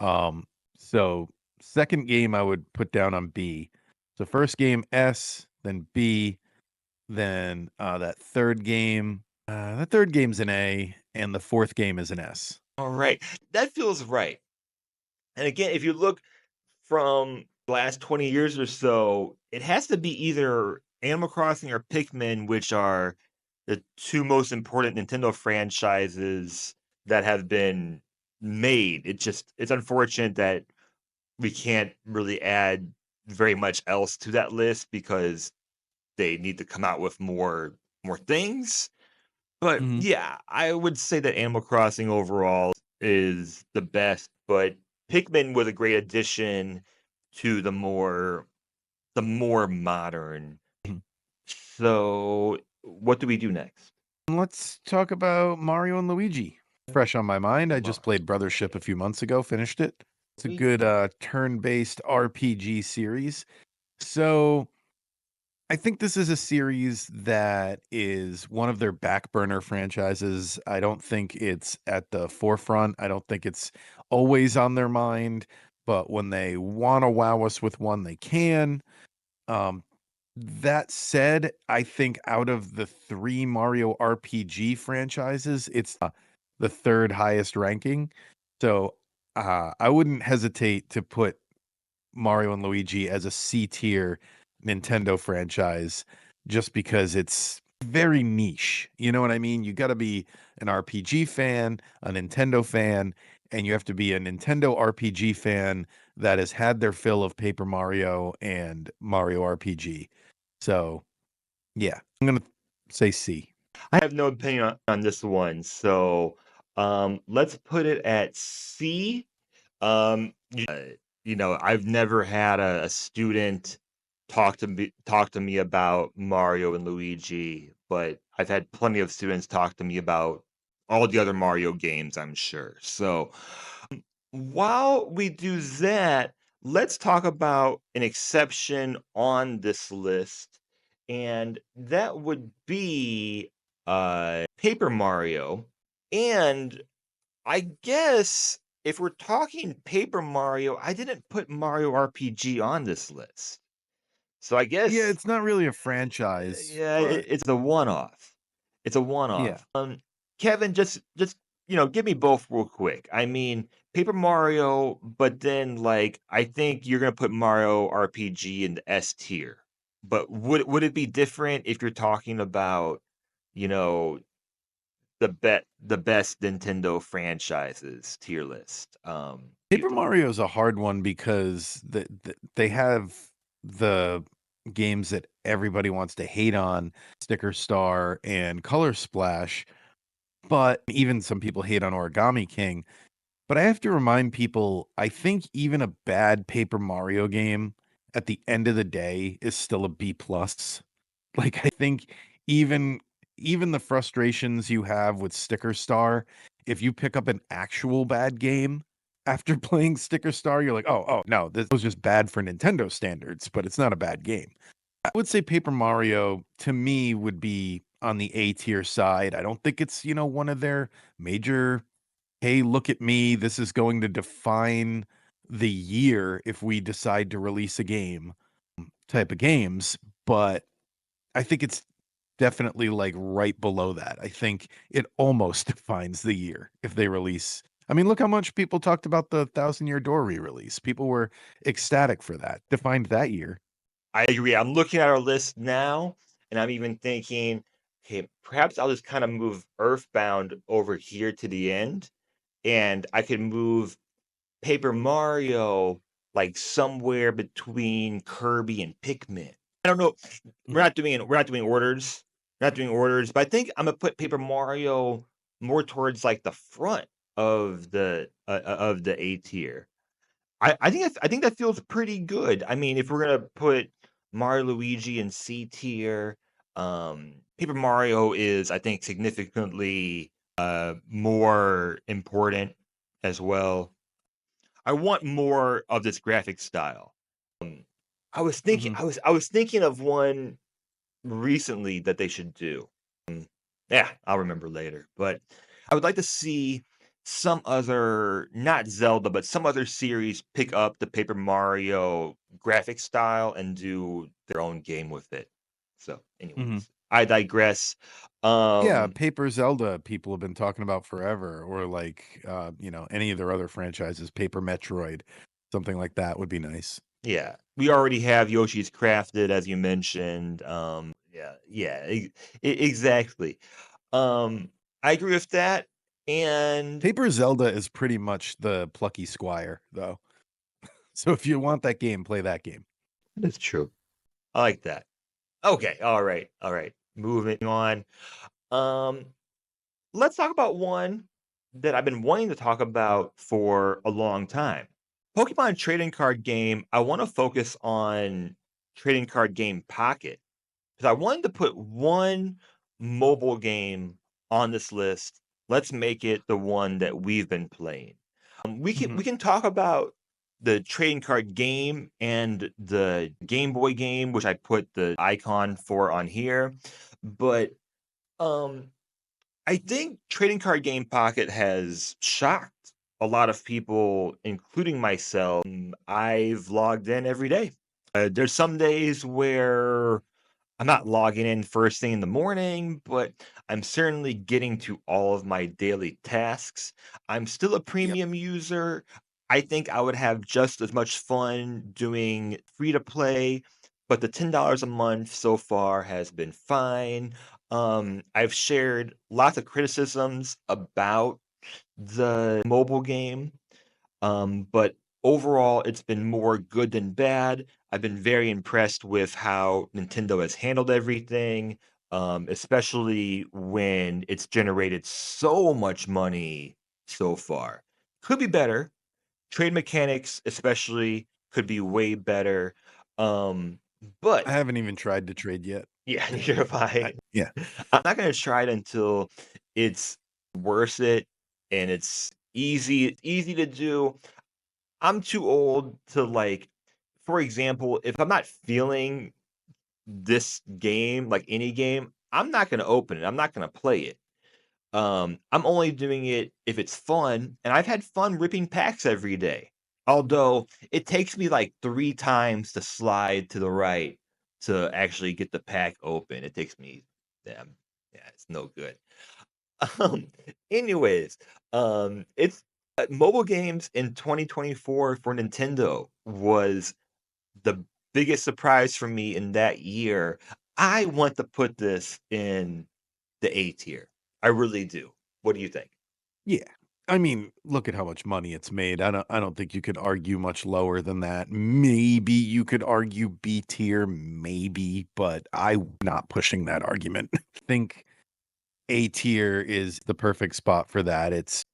Um, so second game I would put down on B. So first game S, then B, then that third game. The third game's an A, and the fourth game is an S. All right. That feels right. And again, if you look from the last 20 years or so, it has to be either Animal Crossing or Pikmin, which are the two most important Nintendo franchises that have been made. It's unfortunate that we can't really add very much else to that list because they need to come out with more things. But Mhm. yeah, I would say that Animal Crossing overall is the best, but Pikmin was a great addition to the more modern. So, what do we do next? Let's talk about Mario and Luigi. Fresh on my mind. I just played Brothership a Mario, few months ago, finished it. It's a good Luigi. turn-based RPG series. So, I think this is a series that is one of their back burner franchises. I don't think it's at the forefront. I don't think it's always on their mind, but when they want to wow us with one, they can. Um, that said, I think out of the 3 Mario RPG franchises, it's, the 3rd highest ranking. So, I wouldn't hesitate to put Mario and Luigi as a C tier Nintendo franchise just because it's very niche. You know what I mean? You gotta be an RPG fan, a Nintendo fan, and you have to be a Nintendo RPG fan that has had their fill of Paper Mario and Mario RPG. So, yeah, I'm gonna say C. I have no opinion on this one. So, let's put it at C. I've never had a student talk to me about Mario and Luigi, but I've had plenty of students talk to me about all the other Mario games, I'm sure. So, while we do that, let's talk about an exception on this list, and that would be Paper Mario. And I guess if we're talking Paper Mario, I didn't put Mario RPG on this list. So I Yeah, guess, it's not really a franchise, yeah, but it's a one-off. It's a yeah. one-off. Kevin, just give me both real quick. I mean, Paper Mario, but then like I think you're gonna put Mario RPG in the S tier. But would it be different if you're talking about, you know, the best Nintendo franchises tier list? Do you Paper think? Mario is a hard one because they have the games that everybody wants to hate on, Sticker Star and Color Splash, but even some people hate on Origami King. But I have to remind people, I think even a bad Paper Mario game at the end of the day is still a B plus. Like I think even even the frustrations you have with Sticker Star, if you pick up an actual bad game after playing Sticker Star, you're like, "Oh, no, this was just bad for Nintendo standards, but it's not a bad game." I would say Paper Mario to me would be on the A tier side. I don't think it's, one of their major, "Hey, look at me. This is going to define the year if we decide to release a game," type of games, but I think it's definitely, like, right below that. I think it almost defines the year if they release. I mean, look how much people talked about the Thousand Year Door re-release. People were ecstatic for that. Defined that year. I agree. I'm looking at our list now, and I'm even thinking, okay, perhaps I'll just kind of move Earthbound over here to the end, and I could move Paper Mario like somewhere between Kirby and Pikmin. I don't know. We're not doing orders. We're not doing orders, but I think I'm gonna put Paper Mario more towards like the front of the A tier. I think that feels pretty good. I mean, if we're gonna put Mario Luigi in C tier, Paper Mario is, I think, significantly more important as well. I want more of this graphic style. Um, Mhm. I was thinking of one recently that they should do. Yeah, I'll remember later. But I would like to see some other, not Zelda, but some other series pick up the Paper Mario graphic style and do their own game with it. So, Mhm. anyways, I digress. Yeah, Um, Paper Zelda, people have been talking about forever, or like, any of their other franchises, Paper Metroid, something like that would be nice. yeah, we already have Yoshi's Crafted, as you mentioned. Yeah, exactly. Um, I agree with that. And Paper Zelda is pretty much the Plucky Squire, though. So if you want that game, play that game. that's true. I like that. Okay, all right. Moving on. Um, let's talk about one that I've been wanting to talk about for a long time. Pokemon trading card game. I want to focus on trading card game Pocket because I wanted to put one mobile game on this list. Let's make it the one that we've been playing. Mhm. We can talk about the trading card game and the Game Boy game, which I put the icon for on here. But um, I think Trading Card Game Pocket has shocked a lot of people, including myself. I've logged in every day. There's some days where I'm not logging in first thing in the morning, but I'm certainly getting to all of my daily tasks. I'm still a Yep. premium user. I think I would have just as much fun doing free to play, but the $10 a month so far has been fine. I've shared lots of criticisms about the mobile game, but overall, it's been more good than bad. I've been very impressed with how Nintendo has handled everything, especially when it's generated so much money so far. Could be better. Trade mechanics, especially, could be way better. But I haven't even tried to trade yet. yeah, neither have I. Yeah. I'm not gonna try it until it's worth it and it's easy to do. I'm too old to like, for example, if I'm not feeling this game, like any game, I'm not gonna open it. I'm not gonna play it. I'm only doing it if it's fun, and I've had fun ripping packs every day. Although it takes me like 3 times to slide to the right to actually get the pack open. It takes me, yeah, yeah, it's no good. Um, anyways, it's mobile games in 2024 for Nintendo was the biggest surprise for me in that year. I want to put this in the A tier. I really do. What do you think? Yeah. I mean, look at how much money it's made. I don't think you could argue much lower than that. Maybe you could argue B tier, maybe, but I'm not pushing that argument. I think A tier is the perfect spot for that. It's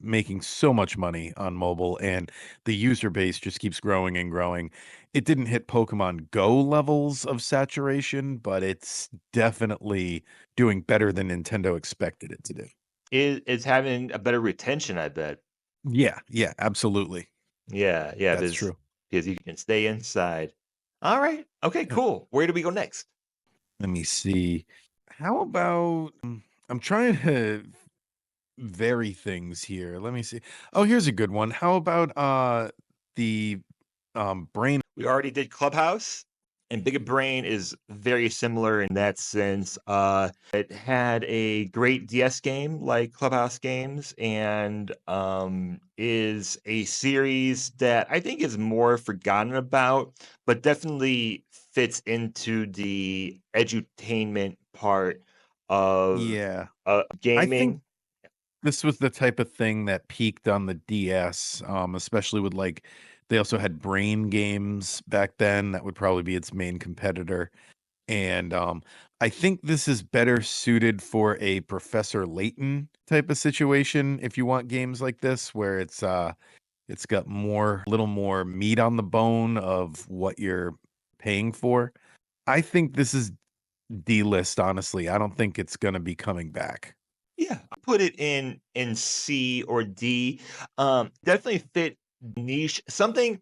making so much money on mobile and the user base just keeps growing and growing. It didn't hit Pokemon Go levels of saturation, but it's definitely doing better than Nintendo expected it to do. It's having a better retention, I bet. Yeah, yeah, absolutely. Yeah, That's true. because you can stay inside. All right. Okay, Yeah. cool. Where do we go next? Let me see. How about I'm trying to vary things here. Let me see. Oh, here's a good one. How about the brain? We already did Clubhouse, and Big Brain is very similar in that sense. It had a great DS game like Clubhouse games, and is a series that I think is more forgotten about, but definitely fits into the edutainment part of Yeah. I think gaming. this was the type of thing that peaked on the DS, especially with like they also had brain games back then. That would probably be its main competitor. And I think this is better suited for a Professor Layton type of situation if you want games like this where it's got more little more meat on the bone of what you're paying for. I think this is D-list, honestly. I don't think it's gonna be coming back. Yeah, I put it in C or D. Definitely fit niche. Something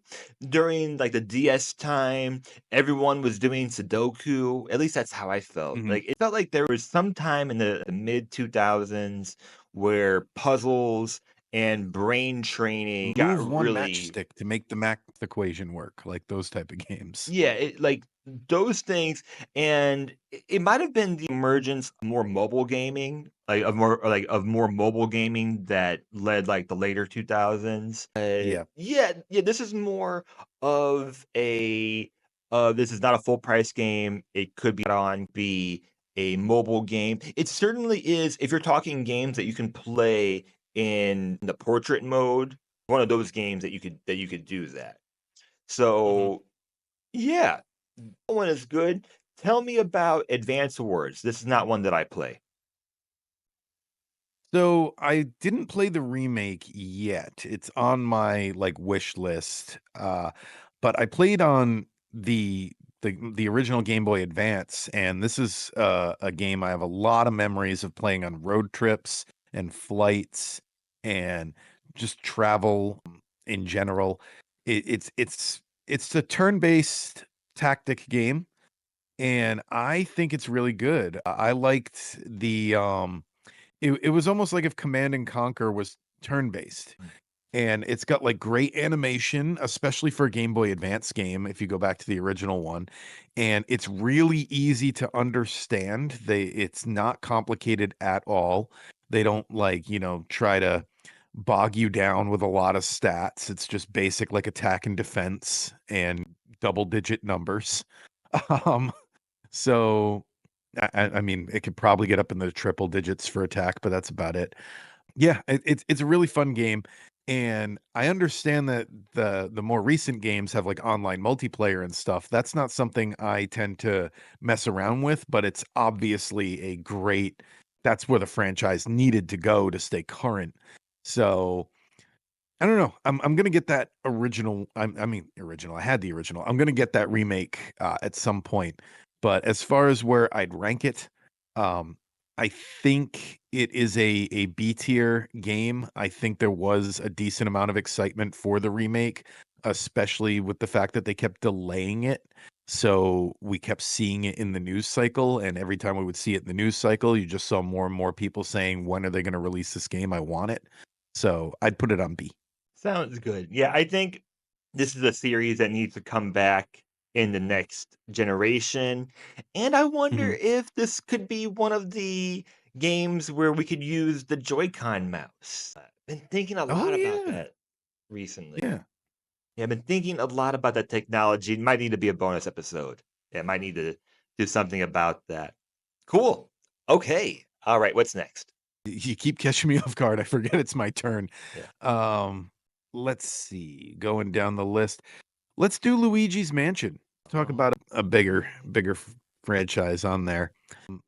during like the DS time, everyone was doing Sudoku. At least that's how I felt. Mhm. Like it felt like there was some time in the mid 2000s where puzzles and brain training got Move one really. matchstick to make the math equation work, like those type of games. Yeah, like those things, and it might have been the emergence of more mobile gaming, of more mobile gaming that led like the later 2000s. Yeah. Yeah, this is more of a this is not a full price game. It could be a mobile game. It certainly is if you're talking games that you can play in the portrait mode, one of those games that you could do that. Mhm. So yeah, that one is good. Tell me about Advance Wars. This is not one that I play. So I didn't play the remake yet. It's on my like wish list. But I played on the original Game Boy Advance, and this is a game I have a lot of memories of playing on road trips and flights and just travel in general. It's a turn-based tactic game, and I think it's really good. I liked it was almost like if Command and Conquer was turn-based, Mm. and it's got, like, great animation, especially for a Game Boy Advance game, if you go back to the original one, and it's really easy to understand. It's not complicated at all. They don't, like, try to bog you down with a lot of stats. It's just basic, like, attack and defense and double-digit numbers. Um, so I mean, it could probably get up in the triple digits for attack, but that's about it. Yeah, it's a really fun game, and I understand that the more recent games have, like, online multiplayer and stuff. That's not something I tend to mess around with, but it's obviously a great that's where the franchise needed to go to stay current. So, I don't know. I'm gonna get that original. I mean, original. I had the original. I'm gonna get that remake at some point. But as far as where I'd rank it, um, I think it is a B tier game. I think there was a decent amount of excitement for the remake, especially with the fact that they kept delaying it. So we kept seeing it in the news cycle, and every time we would see it in the news cycle, you just saw more and more people saying, "When are they going to release this game? I want it." So I'd put it on B. Sounds good. Yeah, I think this is a series that needs to come back in the next generation. And I wonder Mhm. if this could be one of the games where we could use the Joy-Con mouse. Been thinking a Oh, lot about yeah. that recently. Yeah. Yeah, I've been thinking a lot about that technology. It might need to be a bonus episode. Yeah, might need to do something about that. Cool. Okay. All right. What's next? You keep catching me off guard. I forget it's my turn. Yeah. Um, let's see. Going down the list. Let's do Luigi's Mansion. Talk Oh, about a bigger franchise on there. Um,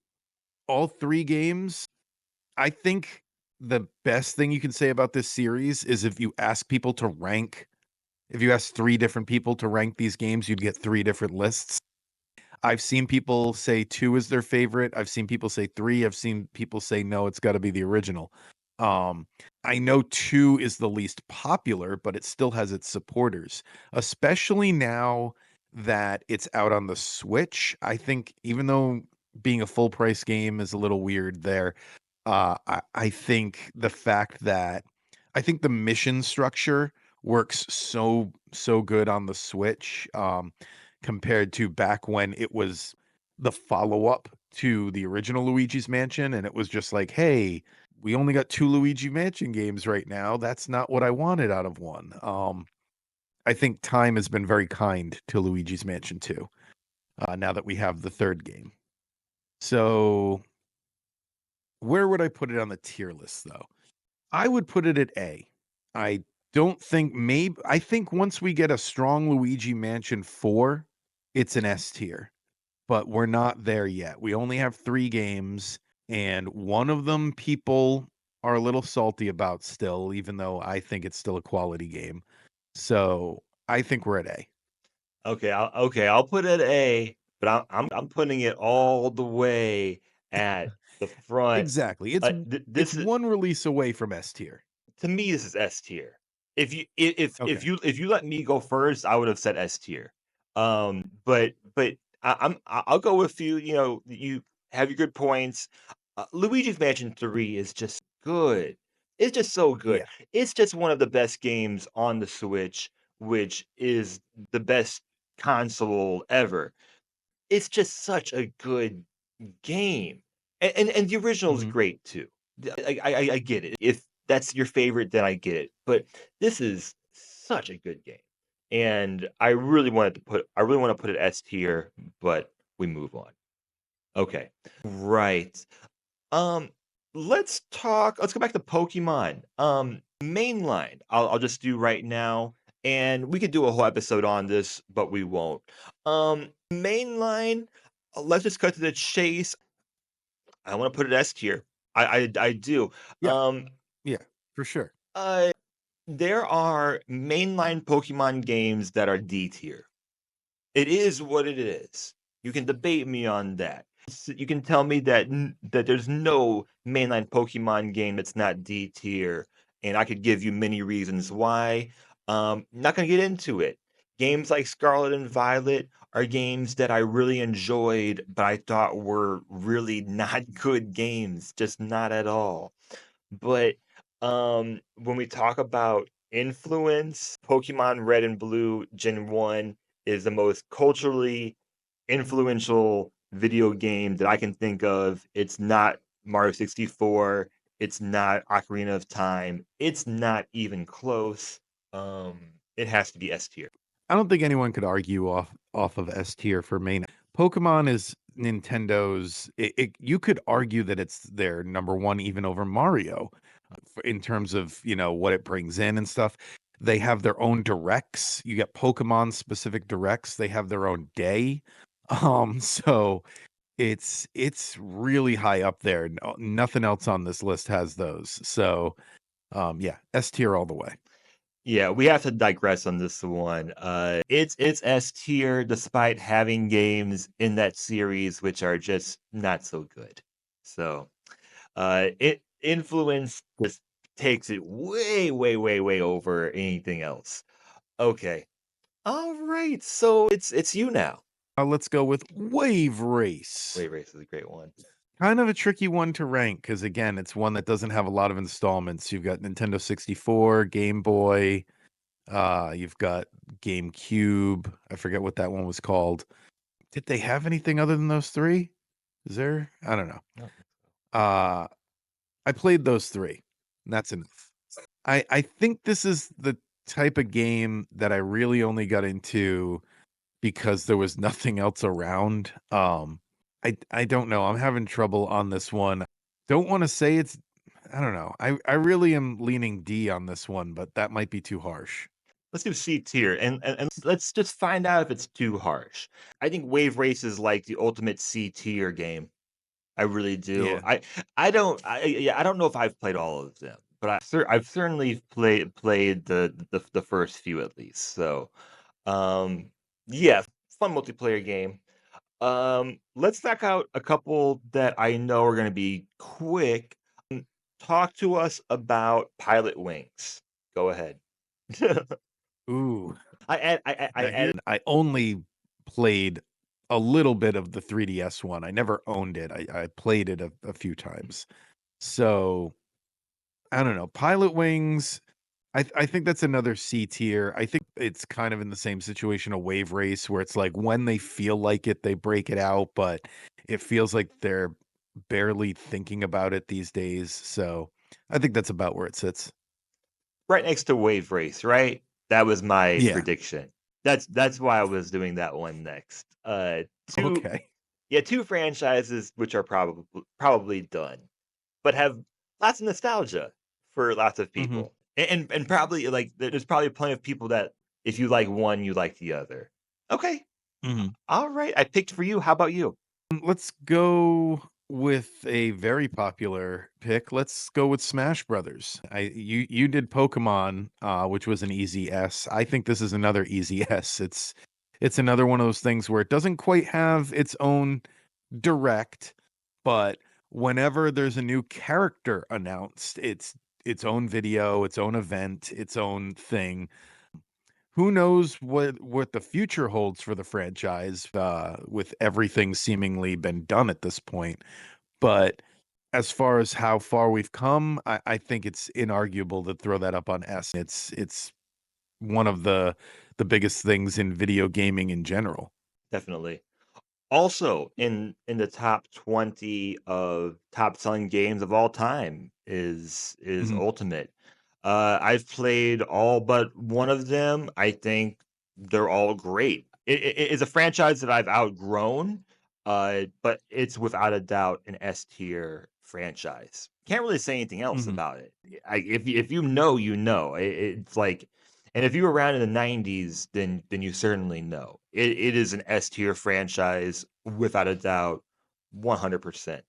All 3 games, I think the best thing you can say about this series is if you ask 3 different people to rank these games, you'd get 3 different lists. I've seen people say 2 is their favorite. I've seen people say 3. I've seen people say, "No, it's gotta be the original." Um, I know 2 is the least popular, but it still has its supporters, especially now that it's out on the Switch. I think even though being a full price game is a little weird there, I think the fact that I think the mission structure works so good on the Switch, compared to back when it was the follow-up to the original Luigi's Mansion, and it was just like, "Hey, we only got 2 Luigi Mansion games right now. That's not what I wanted out of one." I think time has been very kind to Luigi's Mansion 2, now that we have the 3rd game. So, where would I put it on the tier list, though? I would put it at A. I don't think I think once we get a strong Luigi Mansion 4, it's an S tier, but we're not there yet. We only have 3 games, and one of them people are a little salty about still, even though I think it's still a quality game. So, I think we're at A. I'll put it A, but I'm putting it all the way at the front. Exactly. It's This is one release away from S tier. to me, this is S tier. If Okay. you let me go first, I would have said S tier. But I'll go with you. You know, you have your good points. Luigi's Mansion 3 is just good. It's just so good. Yeah. It's just one of the best games on the Switch, which is the best console ever. It's just such a good game, and the original is Mhm. great too. I get it. If that's your favorite, then I get it. But this is such a good game, and I really want to put it S tier, but we move on. Okay, right. Um, let's go back to Pokemon. Mainline. I'll just do right now, and we could do a whole episode on this, but we won't. Mainline. Let's just cut to the chase. I want to put it S tier. I do. Yeah. Yeah, for sure. Uh, there are mainline Pokemon games that are D tier. It is what it is. You can debate me on that. You can tell me that there's no mainline Pokemon game that's not D tier, and I could give you many reasons why. Not gonna get into it. Games like Scarlet and Violet are games that I really enjoyed, but I thought were really not good games, just not at all. But when we talk about influence, Pokemon Red and Blue Gen 1 is the most culturally influential video game that I can think of. It's not Mario 64. It's not Ocarina of Time. It's not even close. It has to be S tier. I don't think anyone could argue off of S tier for main. Pokemon is Nintendo's. You could argue that it's their number one, even over Mario, in terms of what it brings in and stuff. They have their own directs. You get Pokemon specific directs. They have their own day. So it's really high up there. Nothing else on this list has those. So yeah, S tier all the way. Yeah, we have to digress on this one. It's S tier despite having games in that series which are just not so good. So, it influence just takes it way, way, way, way over anything else. Okay. All right. So it's you now. Let's go with Wave Race. Wave Race is a great one. Kind of a tricky one to rank because again, it's one that doesn't have a lot of installments. You've got Nintendo 64, Game Boy, you've got GameCube. I forget what that one was called. Did they have anything other than those three? Is there? I don't know. No. Uh I played those three, and that's enough. I think this is the type of game that I really only got into because there was nothing else around. I don't know. I'm having trouble on this one. Don't want to say it's I don't know. I really am leaning D on this one, but that might be too harsh. Let's do C tier and let's just find out if it's too harsh. I think Wave Race is like the ultimate C tier game. I really do. Yeah. I don't know if I've played all of them, but I've certainly played the first few at least. So, um, yeah, fun multiplayer game. Let's knock out a couple that I know are going to be quick. Talk to us about Pilot Wings. Go ahead. Ooh. I Now here added. I only played a little bit of the 3DS one. I never owned it. I played it a few times. So I don't know. Pilot Wings, I think that's another C tier. I think it's kind of in the same situation a Wave Race where it's like when they feel like it, they break it out, but it feels like they're barely thinking about it these days. So I think that's about where it sits. Right next to Wave Race, right? That was my Yeah. prediction. That's why I was doing that one next. 2 Okay. yeah, 2 franchises which are probably done, but have lots of nostalgia for lots of hmm people. And probably, like, there's probably plenty of people that if you like one, you like the other. Okay, hmm alright, I picked for you, how about you? Let's go with a very popular pick. Let's go with Smash Brothers. You did Pokemon, which was an easy S. I think this is another easy S. It's another one of those things where it doesn't quite have its own direct, but whenever there's a new character announced, it's its own video, its own event, its own thing. Who knows what the future holds for the franchise, with everything seemingly been done at this point. But as far as how far we've come, I think it's inarguable to throw that up on S. It's one of the biggest things in video gaming in general. Definitely. Also, in the top 20 of top selling games of all time is Mhm, Ultimate. I've played all but one of them. I think they're all great. It's a franchise that I've outgrown, but it's without a doubt an S tier franchise. Can't really say anything else mhm. about it. If you know, you know. It's like, and if you were around in the 90s, then you certainly know. It is an S tier franchise without a doubt, 100%.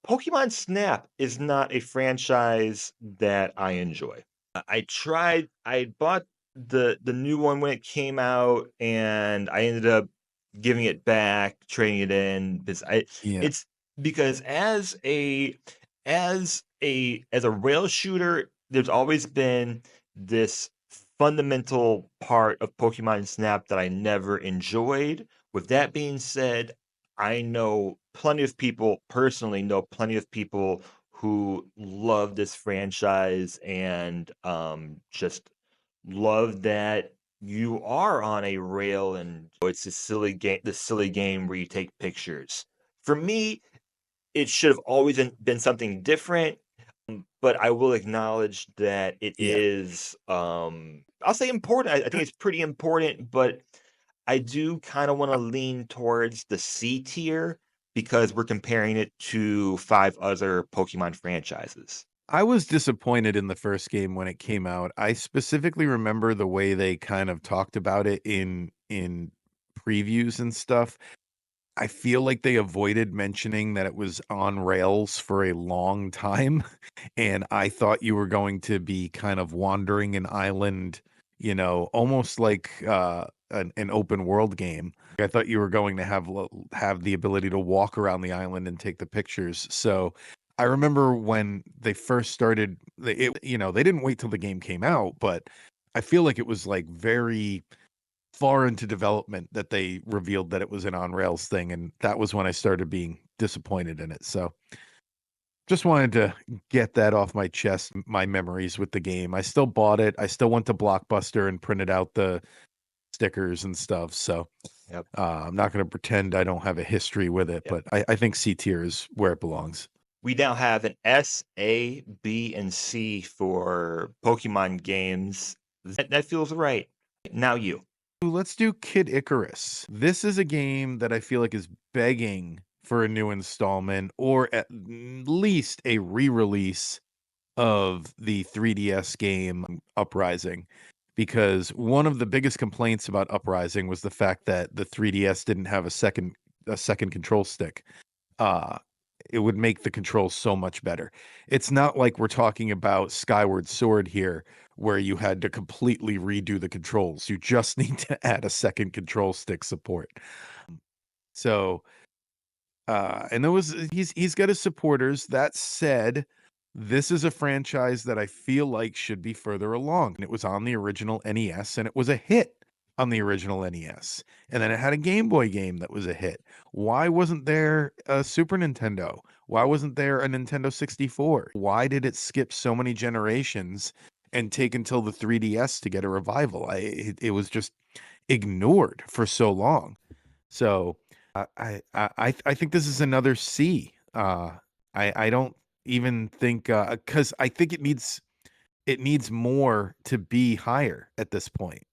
Pokemon Snap is not a franchise that I enjoy. I bought the new one when it came out, and I ended up giving it back, trading it in because I Yeah, it's because as a rail shooter, there's always been this fundamental part of Pokemon Snap that I never enjoyed. With that being said, I know plenty of people, personally know plenty of people who love this franchise and just love that you are on a rail and it's a silly game where you take pictures. For me, it should have always been something different, but I will acknowledge that it yeah. is I'll say important. I think it's pretty important, but I do kind of want to lean towards the C tier because we're comparing it to 5 other Pokemon franchises. I was disappointed in the first game when it came out. I specifically remember the way they kind of talked about it in previews and stuff. I feel like they avoided mentioning that it was on rails for a long time, and I thought you were going to be kind of wandering an island, almost like, an open world game. I thought you were going to have the ability to walk around the island and take the pictures. So, I remember when they first started, they didn't wait till the game came out, but I feel like it was, like, very far into development that they revealed that it was an on rails thing, and that was when I started being disappointed in it. So just wanted to get that off my chest, my memories with the game. I still bought it. I still went to Blockbuster and printed out the stickers and stuff. So Yep. I'm not going to pretend I don't have a history with it, Yep. but I think C tier is where it belongs. We now have an S, A, B, and C for Pokemon games. That feels right. Now you. Let's do Kid Icarus. This is a game that I feel like is begging for a new installment or at least a re-release of the 3DS game Uprising, because one of the biggest complaints about Uprising was the fact that the 3DS didn't have a second control stick. Uh it would make the controls so much better. It's not like we're talking about Skyward Sword here, where you had to completely redo the controls. You just need to add a second control stick support. So, and there was he's got his supporters. That said, this is a franchise that I feel like should be further along. And it was on the original NES and it was a hit. on the original NES. And then it had a Game Boy game that was a hit. Why wasn't there a Super Nintendo? Why wasn't there a Nintendo 64? Why did it skip so many generations and take until the 3DS to get a revival? It was just ignored for so long. So I think this is another C. I don't even think because I think it needs more to be higher at this point.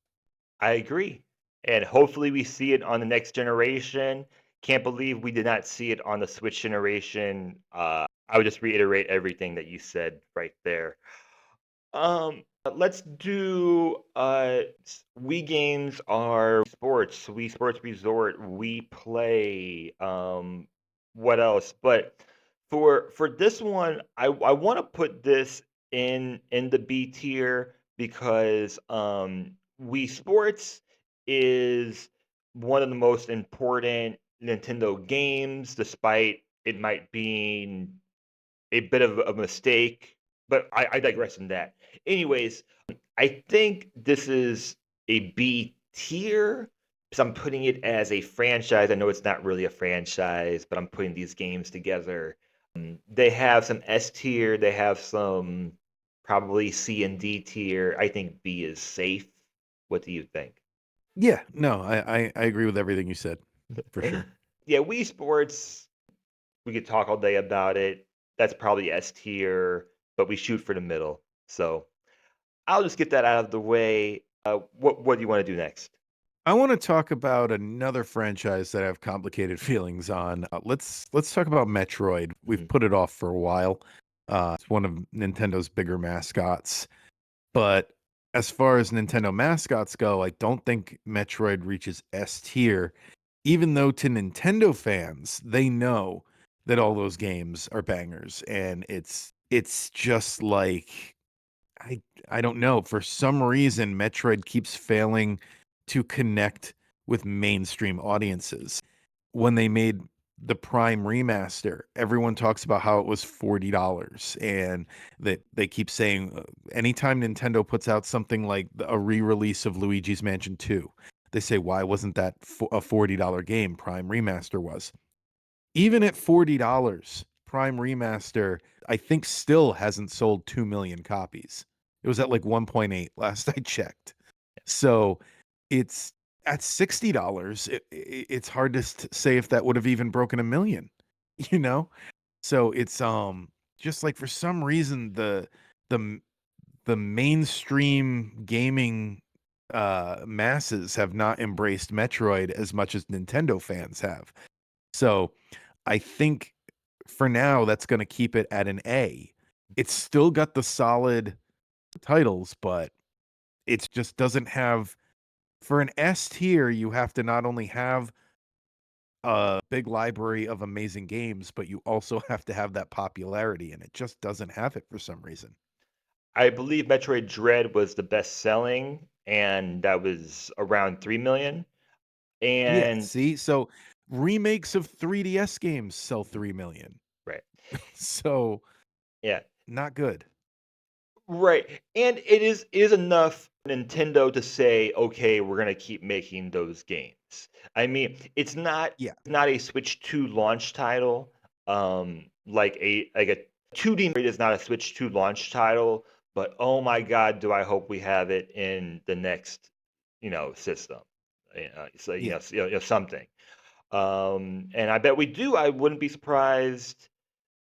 I agree. And hopefully we see it on the next generation. Can't believe we did not see it on the Switch generation. I would just reiterate everything that you said right there. Let's do Wii games are sports, Wii Sports Resort, We Play. What else? But for this one, I want to put this in the B tier because Wii Sports is one of the most important Nintendo games, despite it might be a bit of a mistake, but I digress in that. Anyways, I think this is a B tier because I'm putting it as a franchise. I know it's not really a franchise, but I'm putting these games together. They have some S tier, they have some probably C and D tier. I think B is safe. What do you think? Yeah, no, I agree with everything you said for sure. Yeah, Wii Sports, we could talk all day about it. That's probably S tier, but we shoot for the middle. So I'll just get that out of the way. What do you want to do next? I want to talk about another franchise that I have complicated feelings on. Let's talk about Metroid. We've Mhm. put it off for a while. It's one of Nintendo's bigger mascots, but as far as Nintendo mascots go, I don't think Metroid reaches S tier, even though to Nintendo fans, they know that all those games are bangers, and it's just like I I don't know. For some reason, Metroid keeps failing to connect with mainstream audiences. When they made the Prime remaster, everyone talks about how it was $40 and that they keep saying anytime Nintendo puts out something like a re-release of Luigi's Mansion 2, they say why wasn't that a $40 game? Prime remaster was. Even at $40, Prime Remaster, I think still hasn't sold 2 million copies. It was at like 1.8 last I checked. So it's at $60, it's hard to say if that would have even broken a million, you know? So it's just like for some reason the m- the mainstream gaming masses have not embraced Metroid as much as Nintendo fans have. So I think for now that's going to keep it at an A. It's still got the solid titles, but it just doesn't have for an S tier, you have to not only have a big library of amazing games, but you also have to have that popularity, and it just doesn't have it for some reason. I believe Metroid Dread was the best selling, and that was around 3 million. Yeah, And see? So remakes of 3DS games sell 3 million. right. So Yeah. not good. Right. And it is enough Nintendo to say, okay, we're gonna keep making those games. I mean, Yeah. it's not a Switch 2 launch title. Like a 2D Mario is not a Switch 2 launch title, but oh my God, do I hope we have it in the next, system. So Yeah. something. And I bet we do. I wouldn't be surprised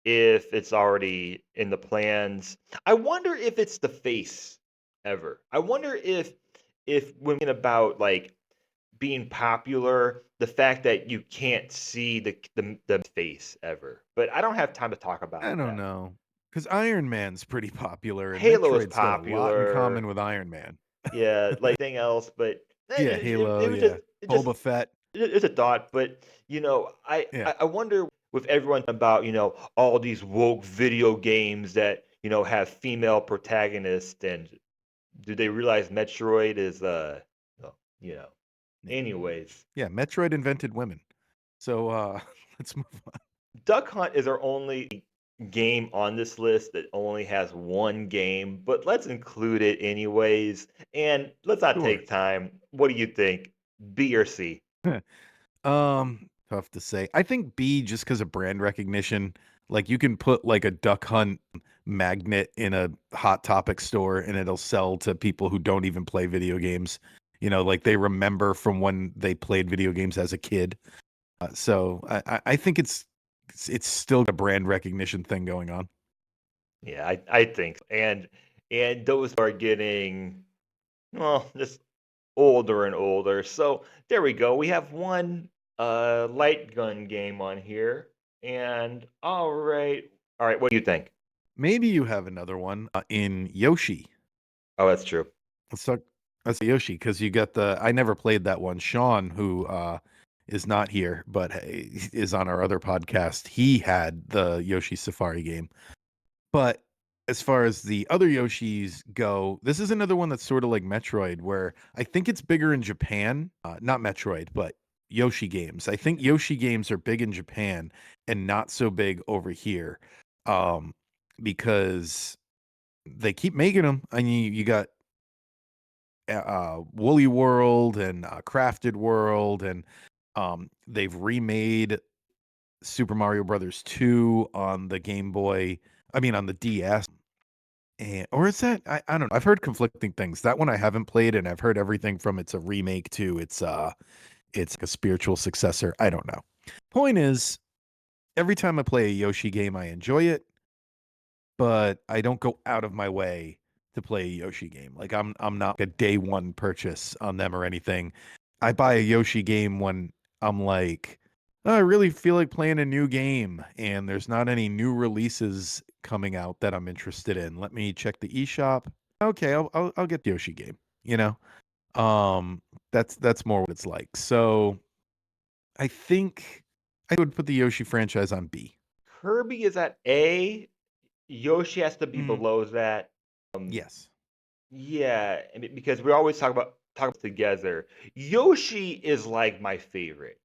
if it's already in the plans. I wonder if it's the face ever. I wonder if when thinking about like being popular, the fact that you can't see the face ever. But I don't have time to talk about I it don't now. know, because Iron Man's pretty popular, and Halo is Metroid's got a lot in common popular. with Iron Man. Yeah, like anything else, but Yeah, it Halo, was yeah. just Boba Fett. it's a thought. But I, Yeah. I I wonder with everyone about all these woke video games that have female protagonists, and do they realize Metroid is well, you know. Yeah. Anyways, Yeah, Metroid invented women. So, let's move on. Duck Hunt is our only game on this list that only has one game, but let's include it anyways. And let's not Sure. take time. What do you think? B or C? Tough to say. I think B just because of brand recognition. Like you can put like a Duck Hunt magnet in a Hot Topic store and it'll sell to people who don't even play video games. Like they remember from when they played video games as a kid. So I think it's still a brand recognition thing going on. Yeah, I think so. And those are getting, well, just older and older. So there we go. We have one light gun game on here. And all right, what do you think? Maybe you have another one in Yoshi. Oh, that's true. Let's talk. That's Yoshi because you got the. I never played that one. Sean, who is not here but is on our other podcast, he had the Yoshi Safari game. But as far as the other Yoshis go, this is another one that's sort of like Metroid, where I think it's bigger in Japan. Not Metroid, but Yoshi games. I think Yoshi games are big in Japan and not so big over here, um, because they keep making them. I mean, you got Woolly World and Crafted World, and they've remade Super Mario Brothers 2 on the Game Boy. I mean, on the DS. And or is that I don't know. I've heard conflicting things. That one I haven't played, and I've heard everything from it's a remake to it's like a spiritual successor. I don't know. Point is, every time I play a Yoshi game, I enjoy it, but I don't go out of my way to play a Yoshi game. Like I'm not a day one purchase on them or anything. I buy a Yoshi game when I'm like, "Oh, I really feel like playing a new game and there's not any new releases coming out that I'm interested in. Let me check the eShop. Okay, I'll get the Yoshi game, you know? Um that's more what it's like. So, I think I would put the Yoshi franchise on B. Kirby is at A. Yoshi has to be Mm, below that. yes. Yeah, because we always talk about together. Yoshi is like my favorite,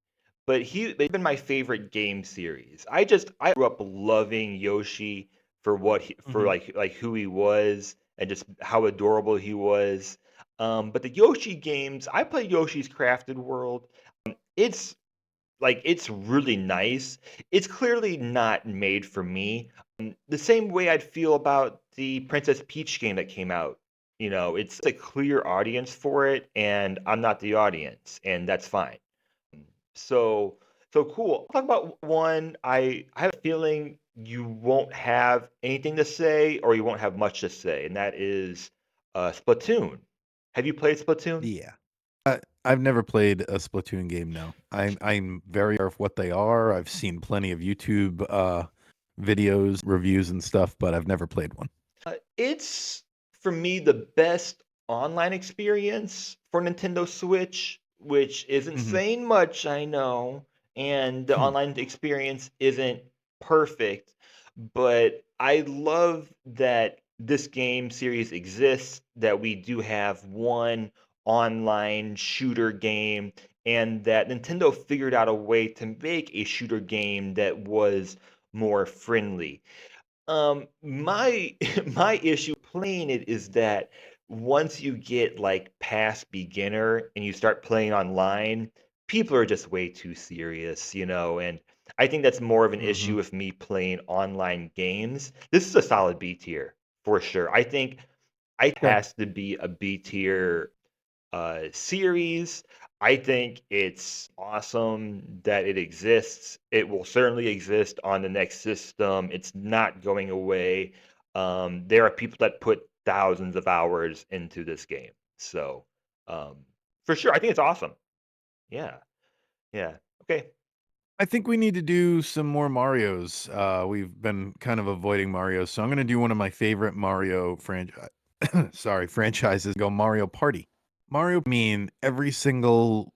but they've been my favorite game series. I grew up loving Yoshi for for Mhm. like who he was and just how adorable he was. But the Yoshi games, I play Yoshi's Crafted World. It's it's really nice. It's clearly not made for me. The same way I'd feel about the Princess Peach game that came out. It's a clear audience for it, and I'm not the audience, and that's fine. So, so cool. I'll talk about one. I have a feeling you won't have anything to say, or you won't have much to say, and that is Splatoon. Have you played Splatoon? Yeah. I've never played a Splatoon game, no. I'm very aware of what they are. I've seen plenty of YouTube videos, reviews and stuff, but I've never played one. It's for me the best online experience for Nintendo Switch, which isn't Mhm. saying much, I know, and the Hmm. online experience isn't perfect, but I love that this game series exists, that we do have one online shooter game, and that Nintendo figured out a way to make a shooter game that was more friendly. My my issue playing it is that once you get like past beginner and you start playing online, people are just way too serious, and I think that's more of an issue Mhm. with me playing online games. This is a solid B tier for sure. I think it Okay. has to be a B tier series. I think it's awesome that it exists. It will certainly exist on the next system. It's not going away. There are people that put thousands of hours into this game. So, um, for sure, I think it's awesome. Yeah. Yeah. Okay. I think we need to do some more Marios. We've been kind of avoiding Mario, so I'm gonna do one of my favorite Mario franchise sorry, franchises, go Mario Party. Mario, I mean, every single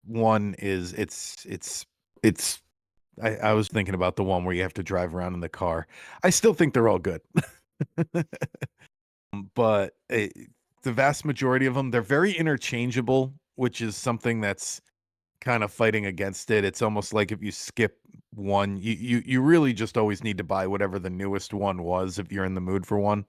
one is it's I was thinking about the one where you have to drive around in the car. I still think they're all good. But the vast majority of them, they're very interchangeable, which is something that's kind of fighting against it. It's almost like if you skip one, you really just always need to buy whatever the newest one was if you're in the mood for one.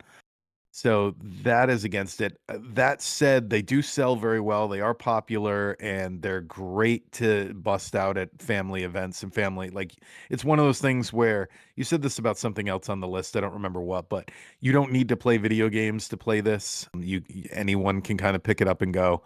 So that is against it. That said, they do sell very well. They are popular and they're great to bust out at family events and family. Like it's one of those things where you said this about something else on the list. I don't remember what, but you don't need to play video games to play this. Anyone can kind of pick it up and go.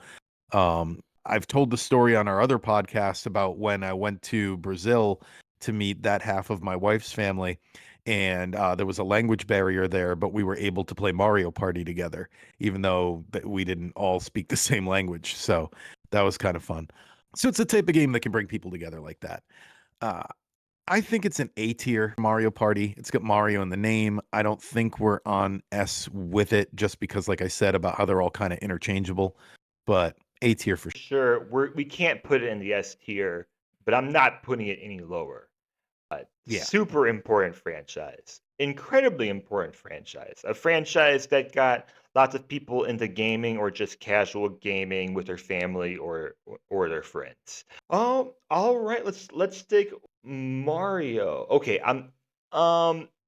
I've told the story on our other podcast about when I went to Brazil to meet that half of my wife's family, and there was a language barrier there, but we were able to play Mario Party together, even though we didn't all speak the same language. So that was kind of fun. So it's a type of game that can bring people together like that. Uh, I think it's an A tier Mario Party. It's got Mario in the name. I don't think we're on S with it just because, like I said, about how they're all kind of interchangeable, but A tier for sure. Sure, we can't put it in the S tier, but I'm not putting it any lower. Yeah. Super important franchise, incredibly important franchise, a franchise that got lots of people into gaming or just casual gaming with their family or their friends. All right, let's take Mario. Okay,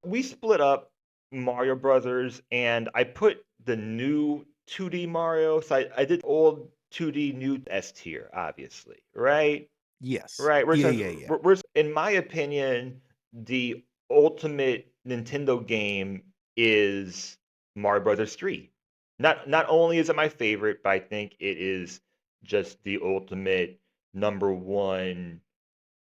we split up Mario Brothers, and I put the new 2D Mario. So I did old 2D, new S tier, obviously, right? Yes. Right. Yeah, yeah, yeah. In my opinion, the ultimate Nintendo game is Mario Brothers 3. Not only is it my favorite, but I think it is just the ultimate number one.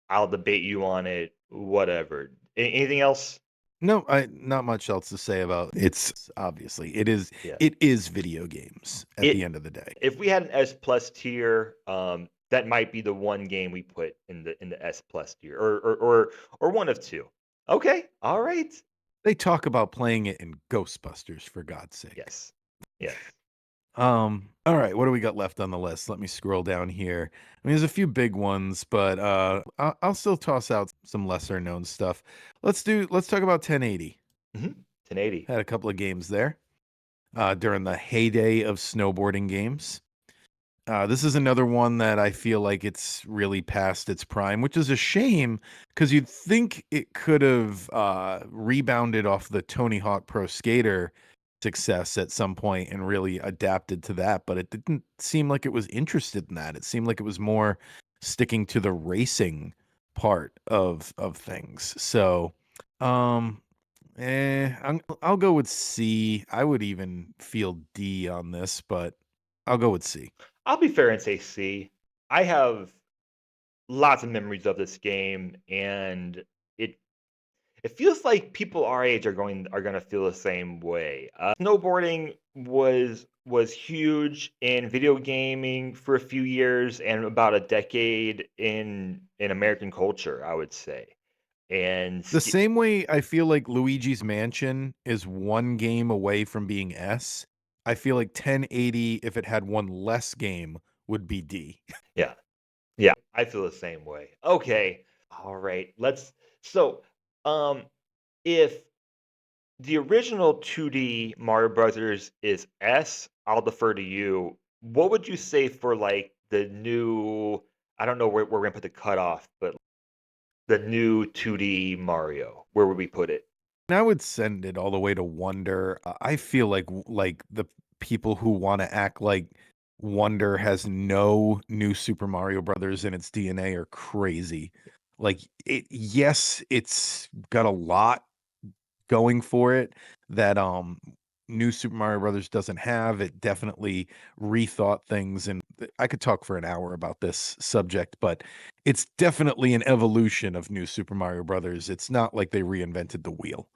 I'll debate you on it, whatever. Anything else? No, I not much else to say about it's obviously Yeah. it is video games at the It end of the day. if we had an S plus tier, that might be the one game we put in the S plus tier, or one of two. Okay, all right. They talk about playing it in Ghostbusters for God's sake. Yes, yes. All right, what do we got left on the list? Let me scroll down here. I mean, there's a few big ones, but I'll still toss out some lesser known stuff. Let's talk about 1080. 1080. Had a couple of games there during the heyday of snowboarding games. This is another one that I feel like it's really past its prime, which is a shame because you'd think it could have rebounded off the Tony Hawk Pro Skater success at some point and really adapted to that, but it didn't seem like it was interested in that. It seemed like it was more sticking to the racing part of things. So, um, I'll go with C. I would even feel D on this, but I'll go with C. I'll be fair and say C. I have lots of memories of this game, and it it feels like people our age are gonna feel the same way. Snowboarding was huge in video gaming for a few years and about a decade in American culture, I would say. And The same way I feel like Luigi's Mansion is one game away from being S, I feel like 1080, if it had one less game, would be D. yeah, yeah, I feel the same way. Okay, all right. So, um, if the original 2D Mario Brothers is S, I'll defer to you. What would you say for like the new? I don't know where we're gonna put the cutoff, but the new 2D Mario, where would we put it? And I would send it all the way to Wonder. I feel like like the people who want to act like Wonder has no new Super Mario Brothers in its DNA are crazy. Like yes, it's got a lot going for it that New Super Mario Brothers doesn't have. It definitely rethought things, and I could talk for an hour about this subject, but it's definitely an evolution of New Super Mario Brothers. It's not like they reinvented the wheel.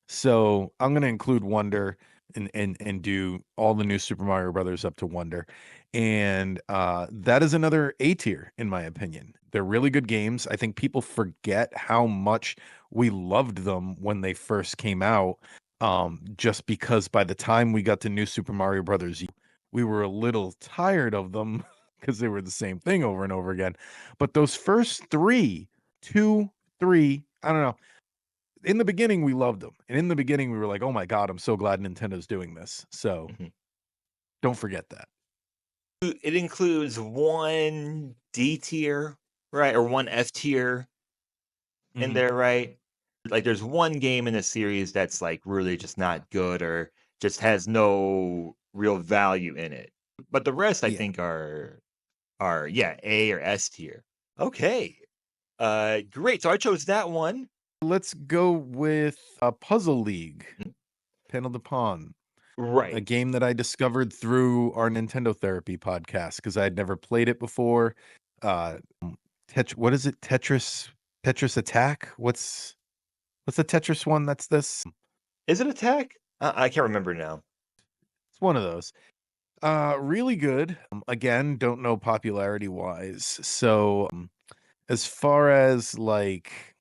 So I'm gonna include Wonder and do all the New Super Mario Brothers up to Wonder. And that is another A tier, in my opinion. They're really good games. I think people forget how much we loved them when they first came out. Just because by the time we got to New Super Mario Brothers, we were a little tired of them because they were the same thing over and over again. But those first three, two, three, I don't know. In the beginning, we loved them, and in the beginning, we were like, "Oh my god, I'm so glad Nintendo's doing this." So Mhm. don't forget that. It includes one D tier right? Or one F tier in Mhm. there, right? Like there's one game in the series that's like really just not good or just has no real value in it. But the rest I Yeah. think are yeah, A or S tier. Okay. Great. So I chose that one. Let's go with Puzzle League, Mm, Panel de Pon, a right. game that I discovered through our Nintendo Therapy podcast because I had never played it before. Uh, what is it? Tetris Attack? What's the Tetris one that's this? Is it Attack? I can't remember now. It's one of those. Really good. Again, don't know popularity wise. So, as far as like,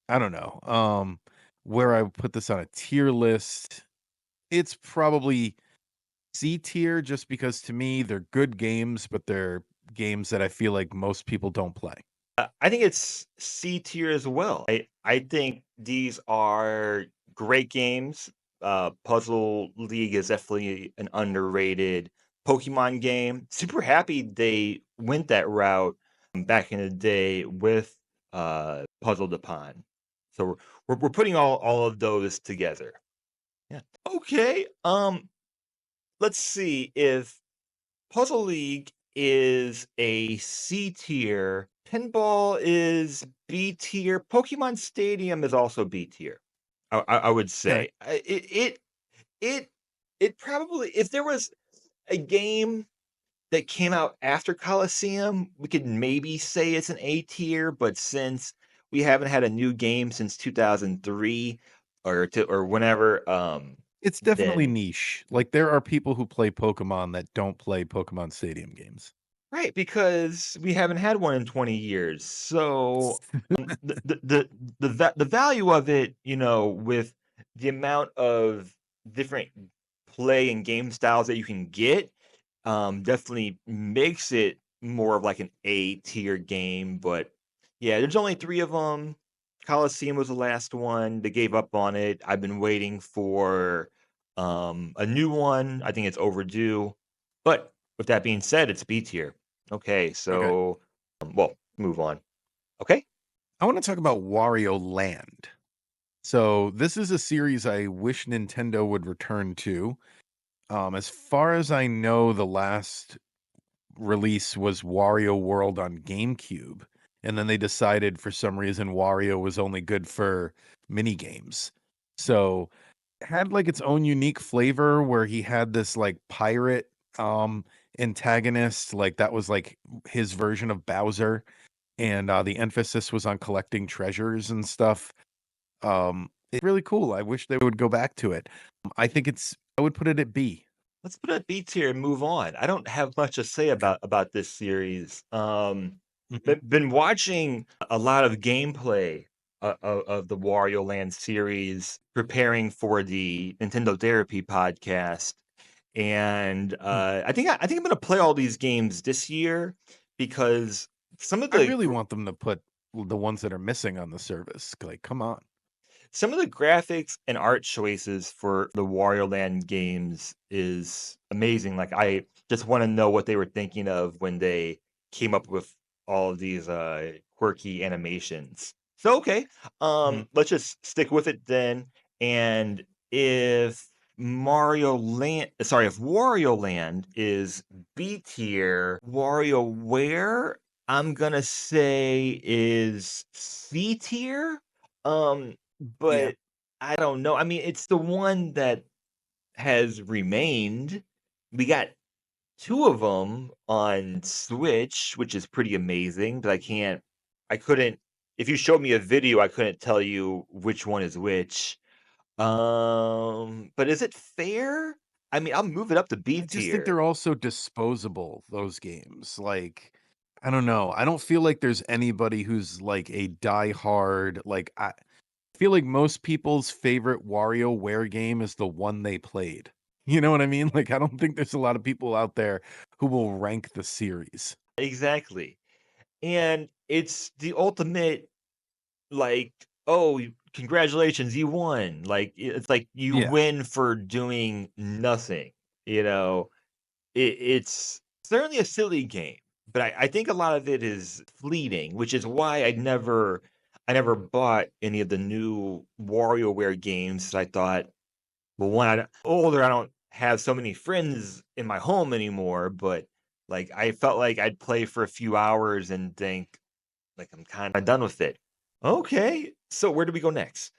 I don't know, where I would put this on a tier list, it's probably C tier just because to me they're good games, but they're games that I feel like most people don't play. I think it's C tier as well. I think these are great games. Puzzle League is definitely an underrated Pokemon game. Super happy they went that route back in the day with Puzzle Depon. So we're putting all of those together. Yeah. Okay. Let's see if Puzzle League is a C tier. Pinball is B tier. Pokemon Stadium is also B tier. I would Okay. say it it probably if there was a game that came out after Coliseum, we could maybe say it's an A tier. But since we haven't had a new game since 2003 or whenever, It's definitely then niche. Like there are people who play Pokemon that don't play Pokemon Stadium games. right, because we haven't had one in 20 years. So, the value of it, with the amount of different play and game styles that you can get, definitely makes it more of like an A tier game. But yeah, there's only 3 of them. Colosseum was the last one. They gave up on it. I've been waiting for a new one. I think it's overdue. But with that being said, it's B tier. Okay, Okay. so well, move on. Okay. I want to talk about Wario Land. So this is a series I wish Nintendo would return to. As far as I know, the last release was Wario World on GameCube, and then they decided for some reason Wario was only good for mini games. So it had like its own unique flavor where he had this like pirate um antagonist, like that was like his version of Bowser, and the emphasis was on collecting treasures and stuff. It's really cool. I wish they would go back to it. I would put it at B. Let's put a B tier and move on. I don't have much to say Okay. about this series. Mhm. Been watching a lot of gameplay of the Wario Land series, preparing for the Nintendo Therapy podcast, and Hmm. I think I'm gonna play all these games this year because some of I the really want them to put the ones that are missing on the service. Like, come on. some of the graphics and art choices for the Wario Land games is amazing. Like I just want to know what they were thinking of when they came up with all of these quirky animations. So okay, Mhm. let's just stick with it then. And if if Wario Land is B tier, WarioWare I'm gonna say is C tier. Um, Yeah. but I don't know. I mean, it's the one that has remained. We got 2 of them on Switch, which is pretty amazing, but I couldn't if you showed me a video, I couldn't tell you which one is which. But is it fair? I mean, I'll move it up to B I just think tier. they're also disposable, those games. Like, I don't know. I don't feel like there's anybody who's like a diehard, like, I feel like most people's favorite WarioWare game is the one they played. You know what I mean? Like, I don't think there's a lot of people out there who will rank the series. Exactly. And it's the ultimate like, "Oh, congratulations, you won." Like, it's like you Yeah. win for doing nothing, you know? It's certainly a silly game, but I think a lot of it is fleeting, which is why I never bought any of the new WarioWare games. I thought, well, one, I'm older, I don't have so many friends in my home anymore, but like I felt like I'd play for a few hours and think like I'm kind of done with it. Okay, so where do we go next?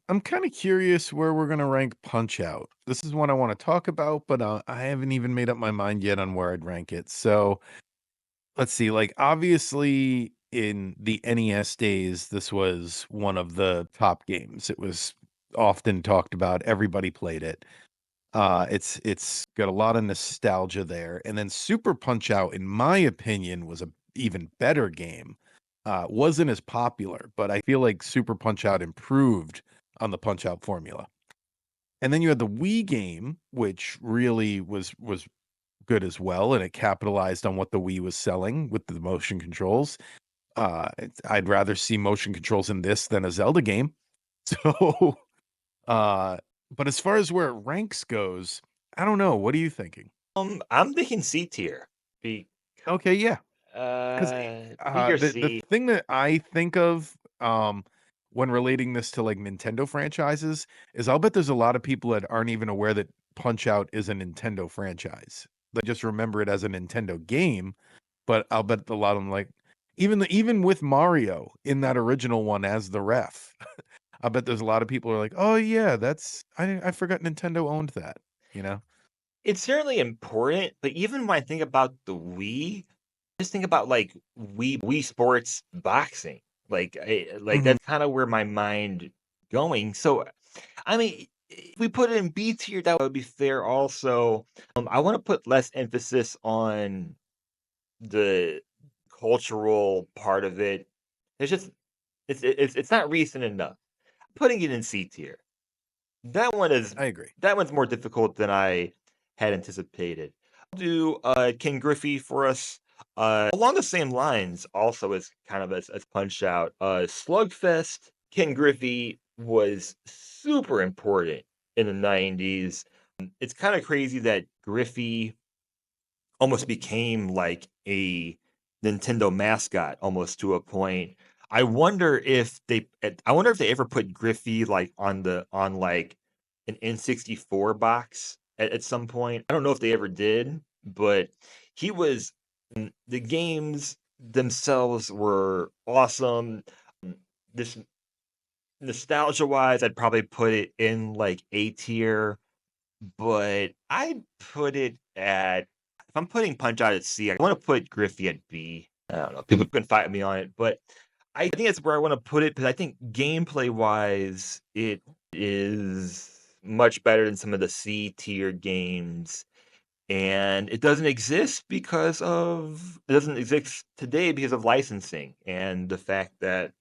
I'm kind of curious where we're going to rank Punch Out. This is one I want to talk about, but I haven't even made up my mind yet on where I'd rank it. So let's see. Like, obviously, in the NES days, this was one of the top games. It was often talked about. Everybody played it. It's got a lot of nostalgia there. And then Super Punch Out, in my opinion, was a even better game. Wasn't as popular, but I feel like Super Punch Out improved on the Punch Out formula. And then you had the Wii game, which really was good as well, and it capitalized on what the Wii was selling with the motion controls. I'd rather see motion controls in this than a Zelda game. So, uh, but as far as where it ranks goes, I don't know. What are you thinking? I'm thinking C tier. Be Okay, yeah. 'Cause, B or the C. thing that I think of, when relating this to, like, Nintendo franchises is I'll bet there's a lot of people that aren't even aware that Punch-Out is a Nintendo franchise. They just remember it as a Nintendo game, but I'll bet a lot of them, like even with Mario in that original one as the ref, I bet there's a lot of people who are like, "Oh, yeah, that's I forgot Nintendo owned that," you know? It's certainly important, but even when I think about the Wii, just think about like Wii Sports boxing. Like Mhm. that's kind of where my mind going. So I mean, if we put it in B tier, that would be fair also. I want to put less emphasis on the cultural part of it. It's just it's not recent enough. Putting it in C tier. That one is I agree. that one's more difficult than I had anticipated. I'll do Ken Griffey for us. Along the same lines, also as kind of as Punch Out. Slugfest. Ken Griffey was super important in the 90s. It's kind of crazy that Griffey almost became like a Nintendo mascot almost to a point. I wonder if they ever put Griffey like on like an N64 box at some point. I don't know if they ever did, but he was the games themselves were awesome. This nostalgia wise, I'd probably put it in like A tier, but I'd put it at if I'm putting Punch Out at C, I wanna put Griffey at B. I don't know, people can fight me on it, but I think that's where I wanna put it because I think gameplay-wise, it is much better than some of the C tier games, and it doesn't exist today because of licensing and the fact that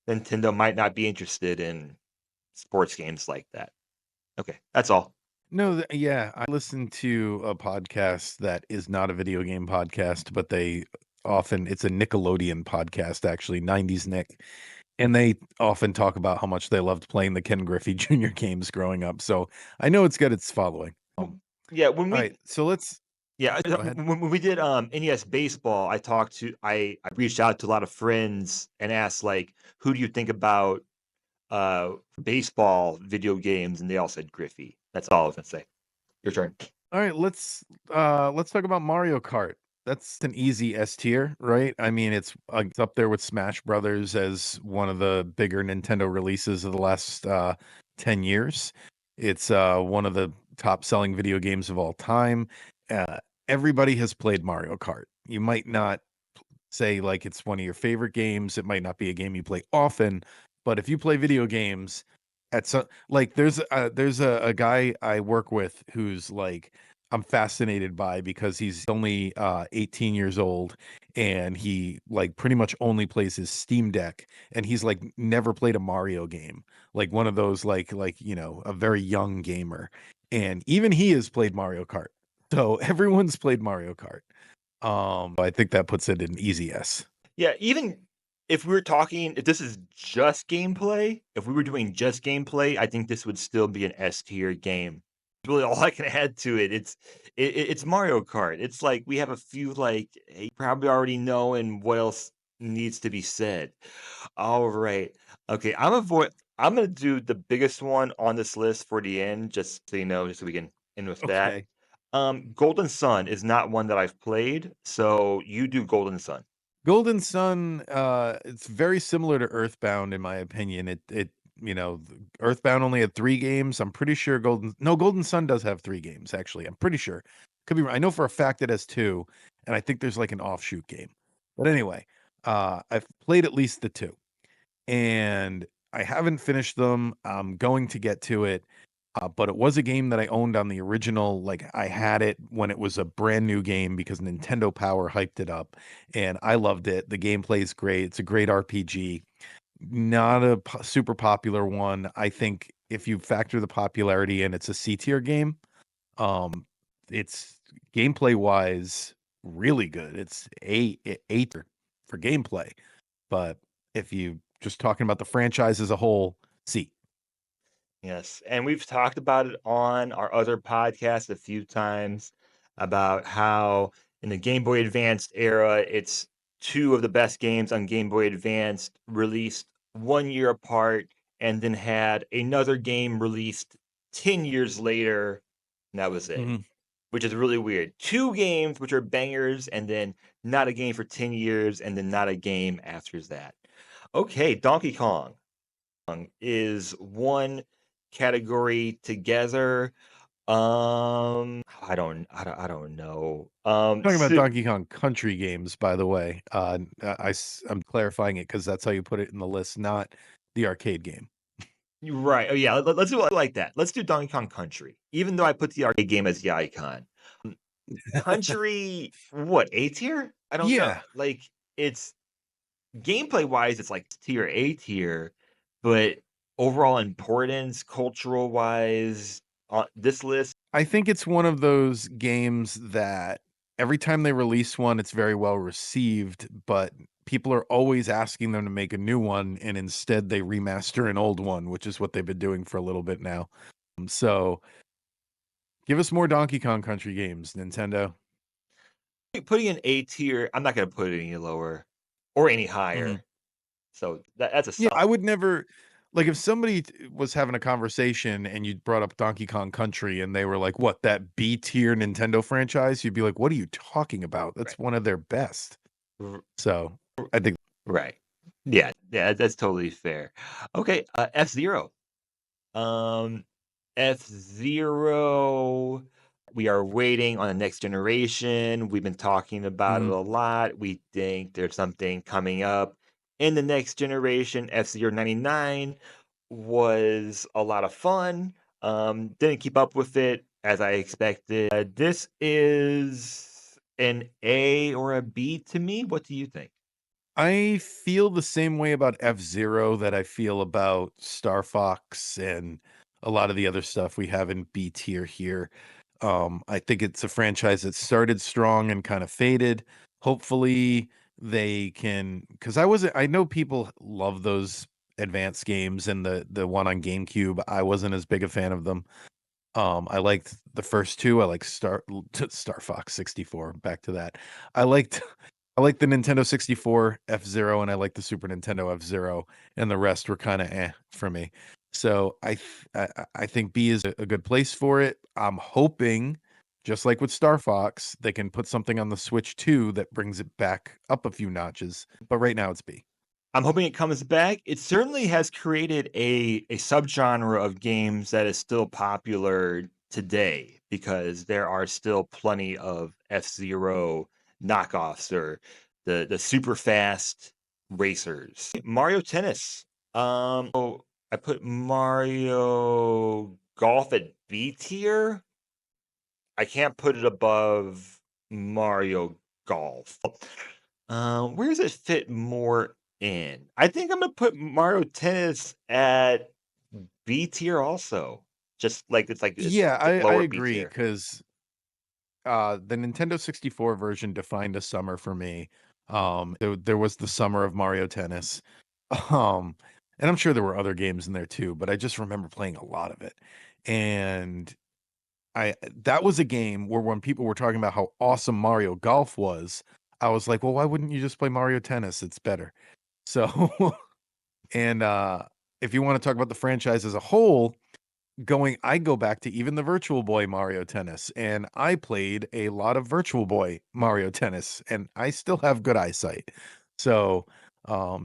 Nintendo might not be interested in sports games like that. Okay, that's all. No, yeah, I listen to a podcast that is not a video game podcast, but they often it's a Nickelodeon podcast actually, 90s Nick, and they often talk about how much they loved playing the Ken Griffey Jr. games growing up. So I know it's got its following. Yeah, when All we right, so let's Yeah, go ahead. when we did, NES baseball, I reached out to a lot of friends and asked, like, "Who do you think about, baseball video games?" And they all said Griffey. That's all I was gonna say. Your turn. All right, let's talk about Mario Kart. That's an easy S tier, right? I mean, it's up there with Smash Brothers as one of the bigger Nintendo releases of the last 10 years. It's one of the top selling video games of all time. Uh, Everybody has played Mario Kart. You might not say like it's one of your favorite games. It might not be a game you play often, but if you play video games at some like there's a guy I work with who's like I'm fascinated by because he's only 18 years old and he like pretty much only plays his Steam Deck and he's like never played a Mario game. Like one of those a very young gamer. And even he has played Mario Kart. So everyone's played Mario Kart. I think that puts it in easy S. Yeah, even if this is just gameplay, if we were doing just gameplay, I think this would still be an S tier game. really all I can add to it. It's Mario Kart. It's like we have a few like you probably already know, and what else needs to be said. All right. Okay, I'm gonna do the biggest one on this list for the end, just so you know, just so we can end with that. Okay. Golden Sun is not one that I've played, so you do Golden Sun. Golden Sun, it's very similar to Earthbound in my opinion. Earthbound only had 3 games. I'm pretty sure Golden Sun does have 3 games, actually. I'm pretty sure. Could be wrong. I know for a fact it has 2, and I think there's like an offshoot game. But anyway, I've played at least the 2, and I haven't finished them. I'm going to get to it. But it was a game that I owned on the original. Like I had it when it was a brand new game because Nintendo Power hyped it up, and I loved it. The gameplay is great. It's a great RPG. Not a super popular one. I think if you factor the popularity in, it's a C tier game. Um, it's gameplay wise really good. It's a for gameplay, but if you just talking about the franchise as a whole, C. Yes, and we've talked about it on our other podcast a few times about how in the Game Boy Advanced era, it's two of the best games on Game Boy Advanced released 1 year apart, and then had another game released 10 years later, and that was it, Mhm. which is really weird. Two games which are bangers, and then not a game for 10 years, and then not a game after that. Okay, Donkey Kong is one category together. I don't know. Talking about Donkey Kong Country games, by the way. I'm clarifying it because that's how you put it in the list, not the arcade game. You're right. Oh yeah, let's do it like that. Let's do Donkey Kong Country, even though I put the arcade game as the icon. Mm, Country, what A tier? I don't know. Yeah, Like it's gameplay wise, it's like tier A tier, but overall importance, cultural wise, on this list. I think it's one of those games that every time they release one, it's very well received, but people are always asking them to make a new one, and instead they remaster an old one, which is what they've been doing for a little bit now. So give us more Donkey Kong Country games, Nintendo. Putting an A tier, I'm not gonna put it any lower or any Mhm. higher. So that's a Yeah, solid. I would never like if somebody was having a conversation and you brought up Donkey Kong Country and they were like, "What, that B tier Nintendo franchise?" You'd be like, "What are you talking about? That's Right. one of their best." R So, I think right. Yeah, yeah, that's totally fair. Okay, F-Zero. Um, F-Zero, we are waiting on the next generation. We've been talking about it mhm. a lot. We think there's something coming up in the next generation. F-Zero 99 was a lot of fun. Didn't keep up with it as I expected. This is an A or a B to me. What do you think? I feel the same way about F-Zero that I feel about Star Fox and a lot of the other stuff we have in B tier here. I think it's a franchise that started strong and kind of faded. Hopefully they can, because I know people love those advanced games and the one on GameCube. I wasn't as big a fan of them. I liked the first 2. I like Star Fox 64, back to that. I liked I liked the Nintendo 64 F-Zero, and I liked the Super Nintendo F-Zero, and the rest were kinda for me. So I think B is a good place for it. I'm hoping, just like with Star Fox, they can put something on the Switch 2 that brings it back up a few notches, but right now it's B. I'm hoping it comes back. It certainly has created a subgenre of games that is still popular today because there are still plenty of F-Zero knockoffs or the super fast racers. Mario Tennis. So I put Mario Golf at B tier. I can't put it above Mario Golf. Where does it fit more in? I think I'm gonna put Mario Tennis at B tier also. Just like it's Yeah, I lower B agree tier. 'cause the Nintendo 64 version defined a summer for me. There was the summer of Mario Tennis. Um, and I'm sure there were other games in there too, but I just remember playing a lot of it. And I that was a game where when people were talking about how awesome Mario Golf was, I was like, well, why wouldn't you just play Mario Tennis? It's better. So, and if you want to talk about the franchise as a whole, I go back to even the Virtual Boy Mario Tennis, and I played a lot of Virtual Boy Mario Tennis, and I still have good eyesight. So,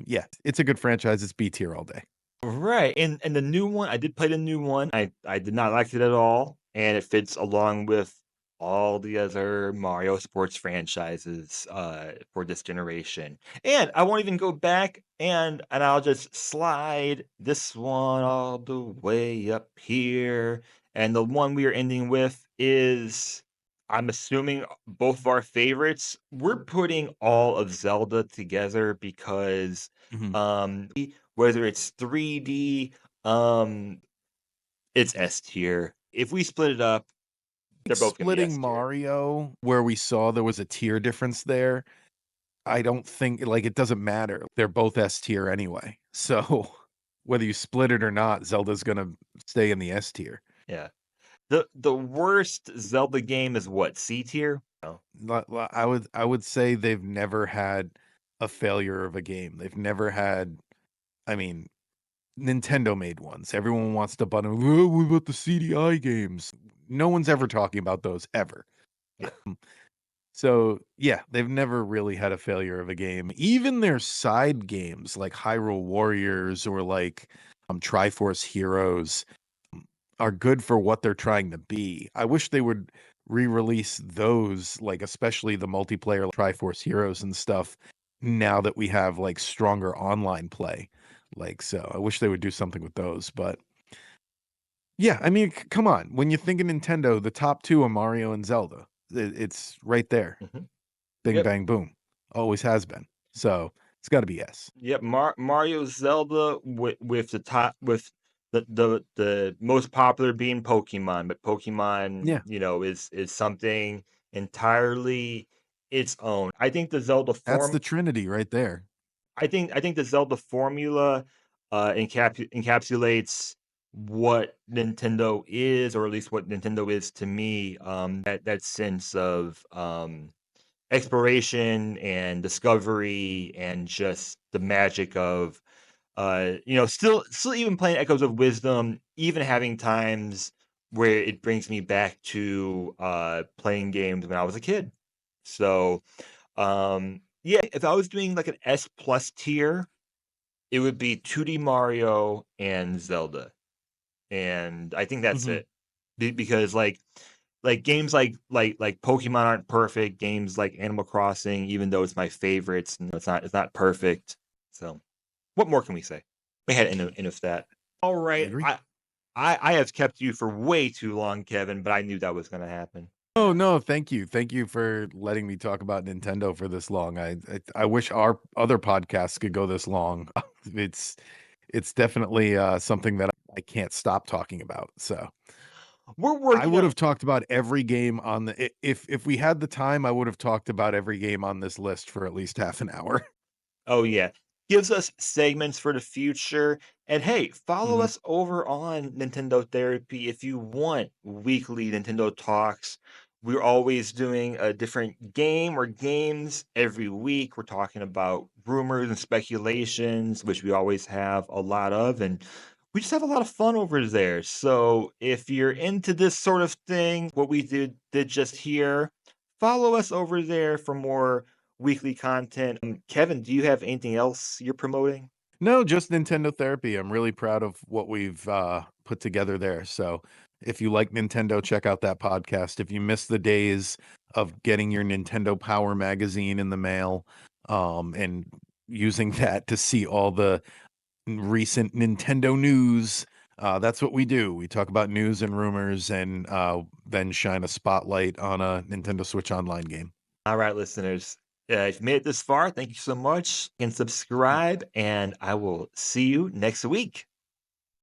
yeah, it's a good franchise. It's B tier all day. Right, and the new one, I did play the new one. I did not like it at all, and it fits along with all the other Mario sports franchises for this generation. And I won't even go back and I'll just slide this one all the way up here. And the one we are ending with is, I'm assuming, both of our favorites. We're putting all of Zelda together because Mhm. whether it's 3D, um, it's S tier. If we split it up, they're Think both gonna be splitting S tier. Mario, where we saw there was a tier difference there, I don't think like it doesn't matter. They're both S tier anyway. So whether you split it or not, Zelda's gonna stay in the S tier. Yeah. The worst Zelda game is what, C tier? Oh, I would say they've never had a failure of a game. They've never had. I mean, Nintendo made ones. Everyone wants to button. Oh, what about the CDI games? No one's ever talking about those ever. yeah. So yeah, they've never really had a failure of a game. Even their side games like Hyrule Warriors or like Triforce Heroes are good for what they're trying to be. I wish they would re-release those, like especially the multiplayer Triforce Heroes and stuff, now that we have like stronger online play. Like so, I wish they would do something with those. But yeah, I mean, come on. When you think of Nintendo, the top two are Mario and Zelda. It's right there. Mhm. Bing Yep. bang boom. Always has been. So it's got to be yes. Yep, Mario, Zelda with the top with the most popular being Pokemon, but Pokemon, Yeah, is something entirely its own. I think the Zelda that's form the Trinity right there. I think the Zelda formula encapsulates what Nintendo is, or at least what Nintendo is to me. That sense of exploration and discovery and just the magic of still even playing Echoes of Wisdom, even having times where it brings me back to playing games when I was a kid. So yeah, if I was doing like an S plus tier, it would be 2D Mario and Zelda. And I think that's Hmm. it. Because like games like Pokemon aren't perfect. Games like Animal Crossing, even though it's my favorites, it's not perfect. So what more can we say? We had enough that. All I right, agree. I have kept you for way too long, Kevin, but I knew that was gonna happen. Oh no, thank you. Thank you for letting me talk about Nintendo for this long. I wish our other podcasts could go this long. It's it's definitely something that I can't stop talking about. So We're I working would on. have talked about every game on if we had the time, I would have talked about every game on this list for at least half an hour. Oh, yeah. Gives us segments for the future. And hey, follow Mhm. us over on Nintendo Therapy if you want weekly Nintendo talks. We're always doing a different game or games every week. We're talking about rumors and speculations, which we always have a lot of. And we just have a lot of fun over there. So if you're into this sort of thing, what we did just here, follow us over there for more weekly content. Kevin, do you have anything else you're promoting? No, just Nintendo Therapy. I'm really proud of what we've put together there. So if you like Nintendo, check out that podcast. If you miss the days of getting your Nintendo Power magazine in the mail, and using that to see all the recent Nintendo news, that's what we do. We talk about news and rumors and then shine a spotlight on a Nintendo Switch Online game. All right, listeners. If you made it this far, thank you so much. And subscribe, and I will see you next week.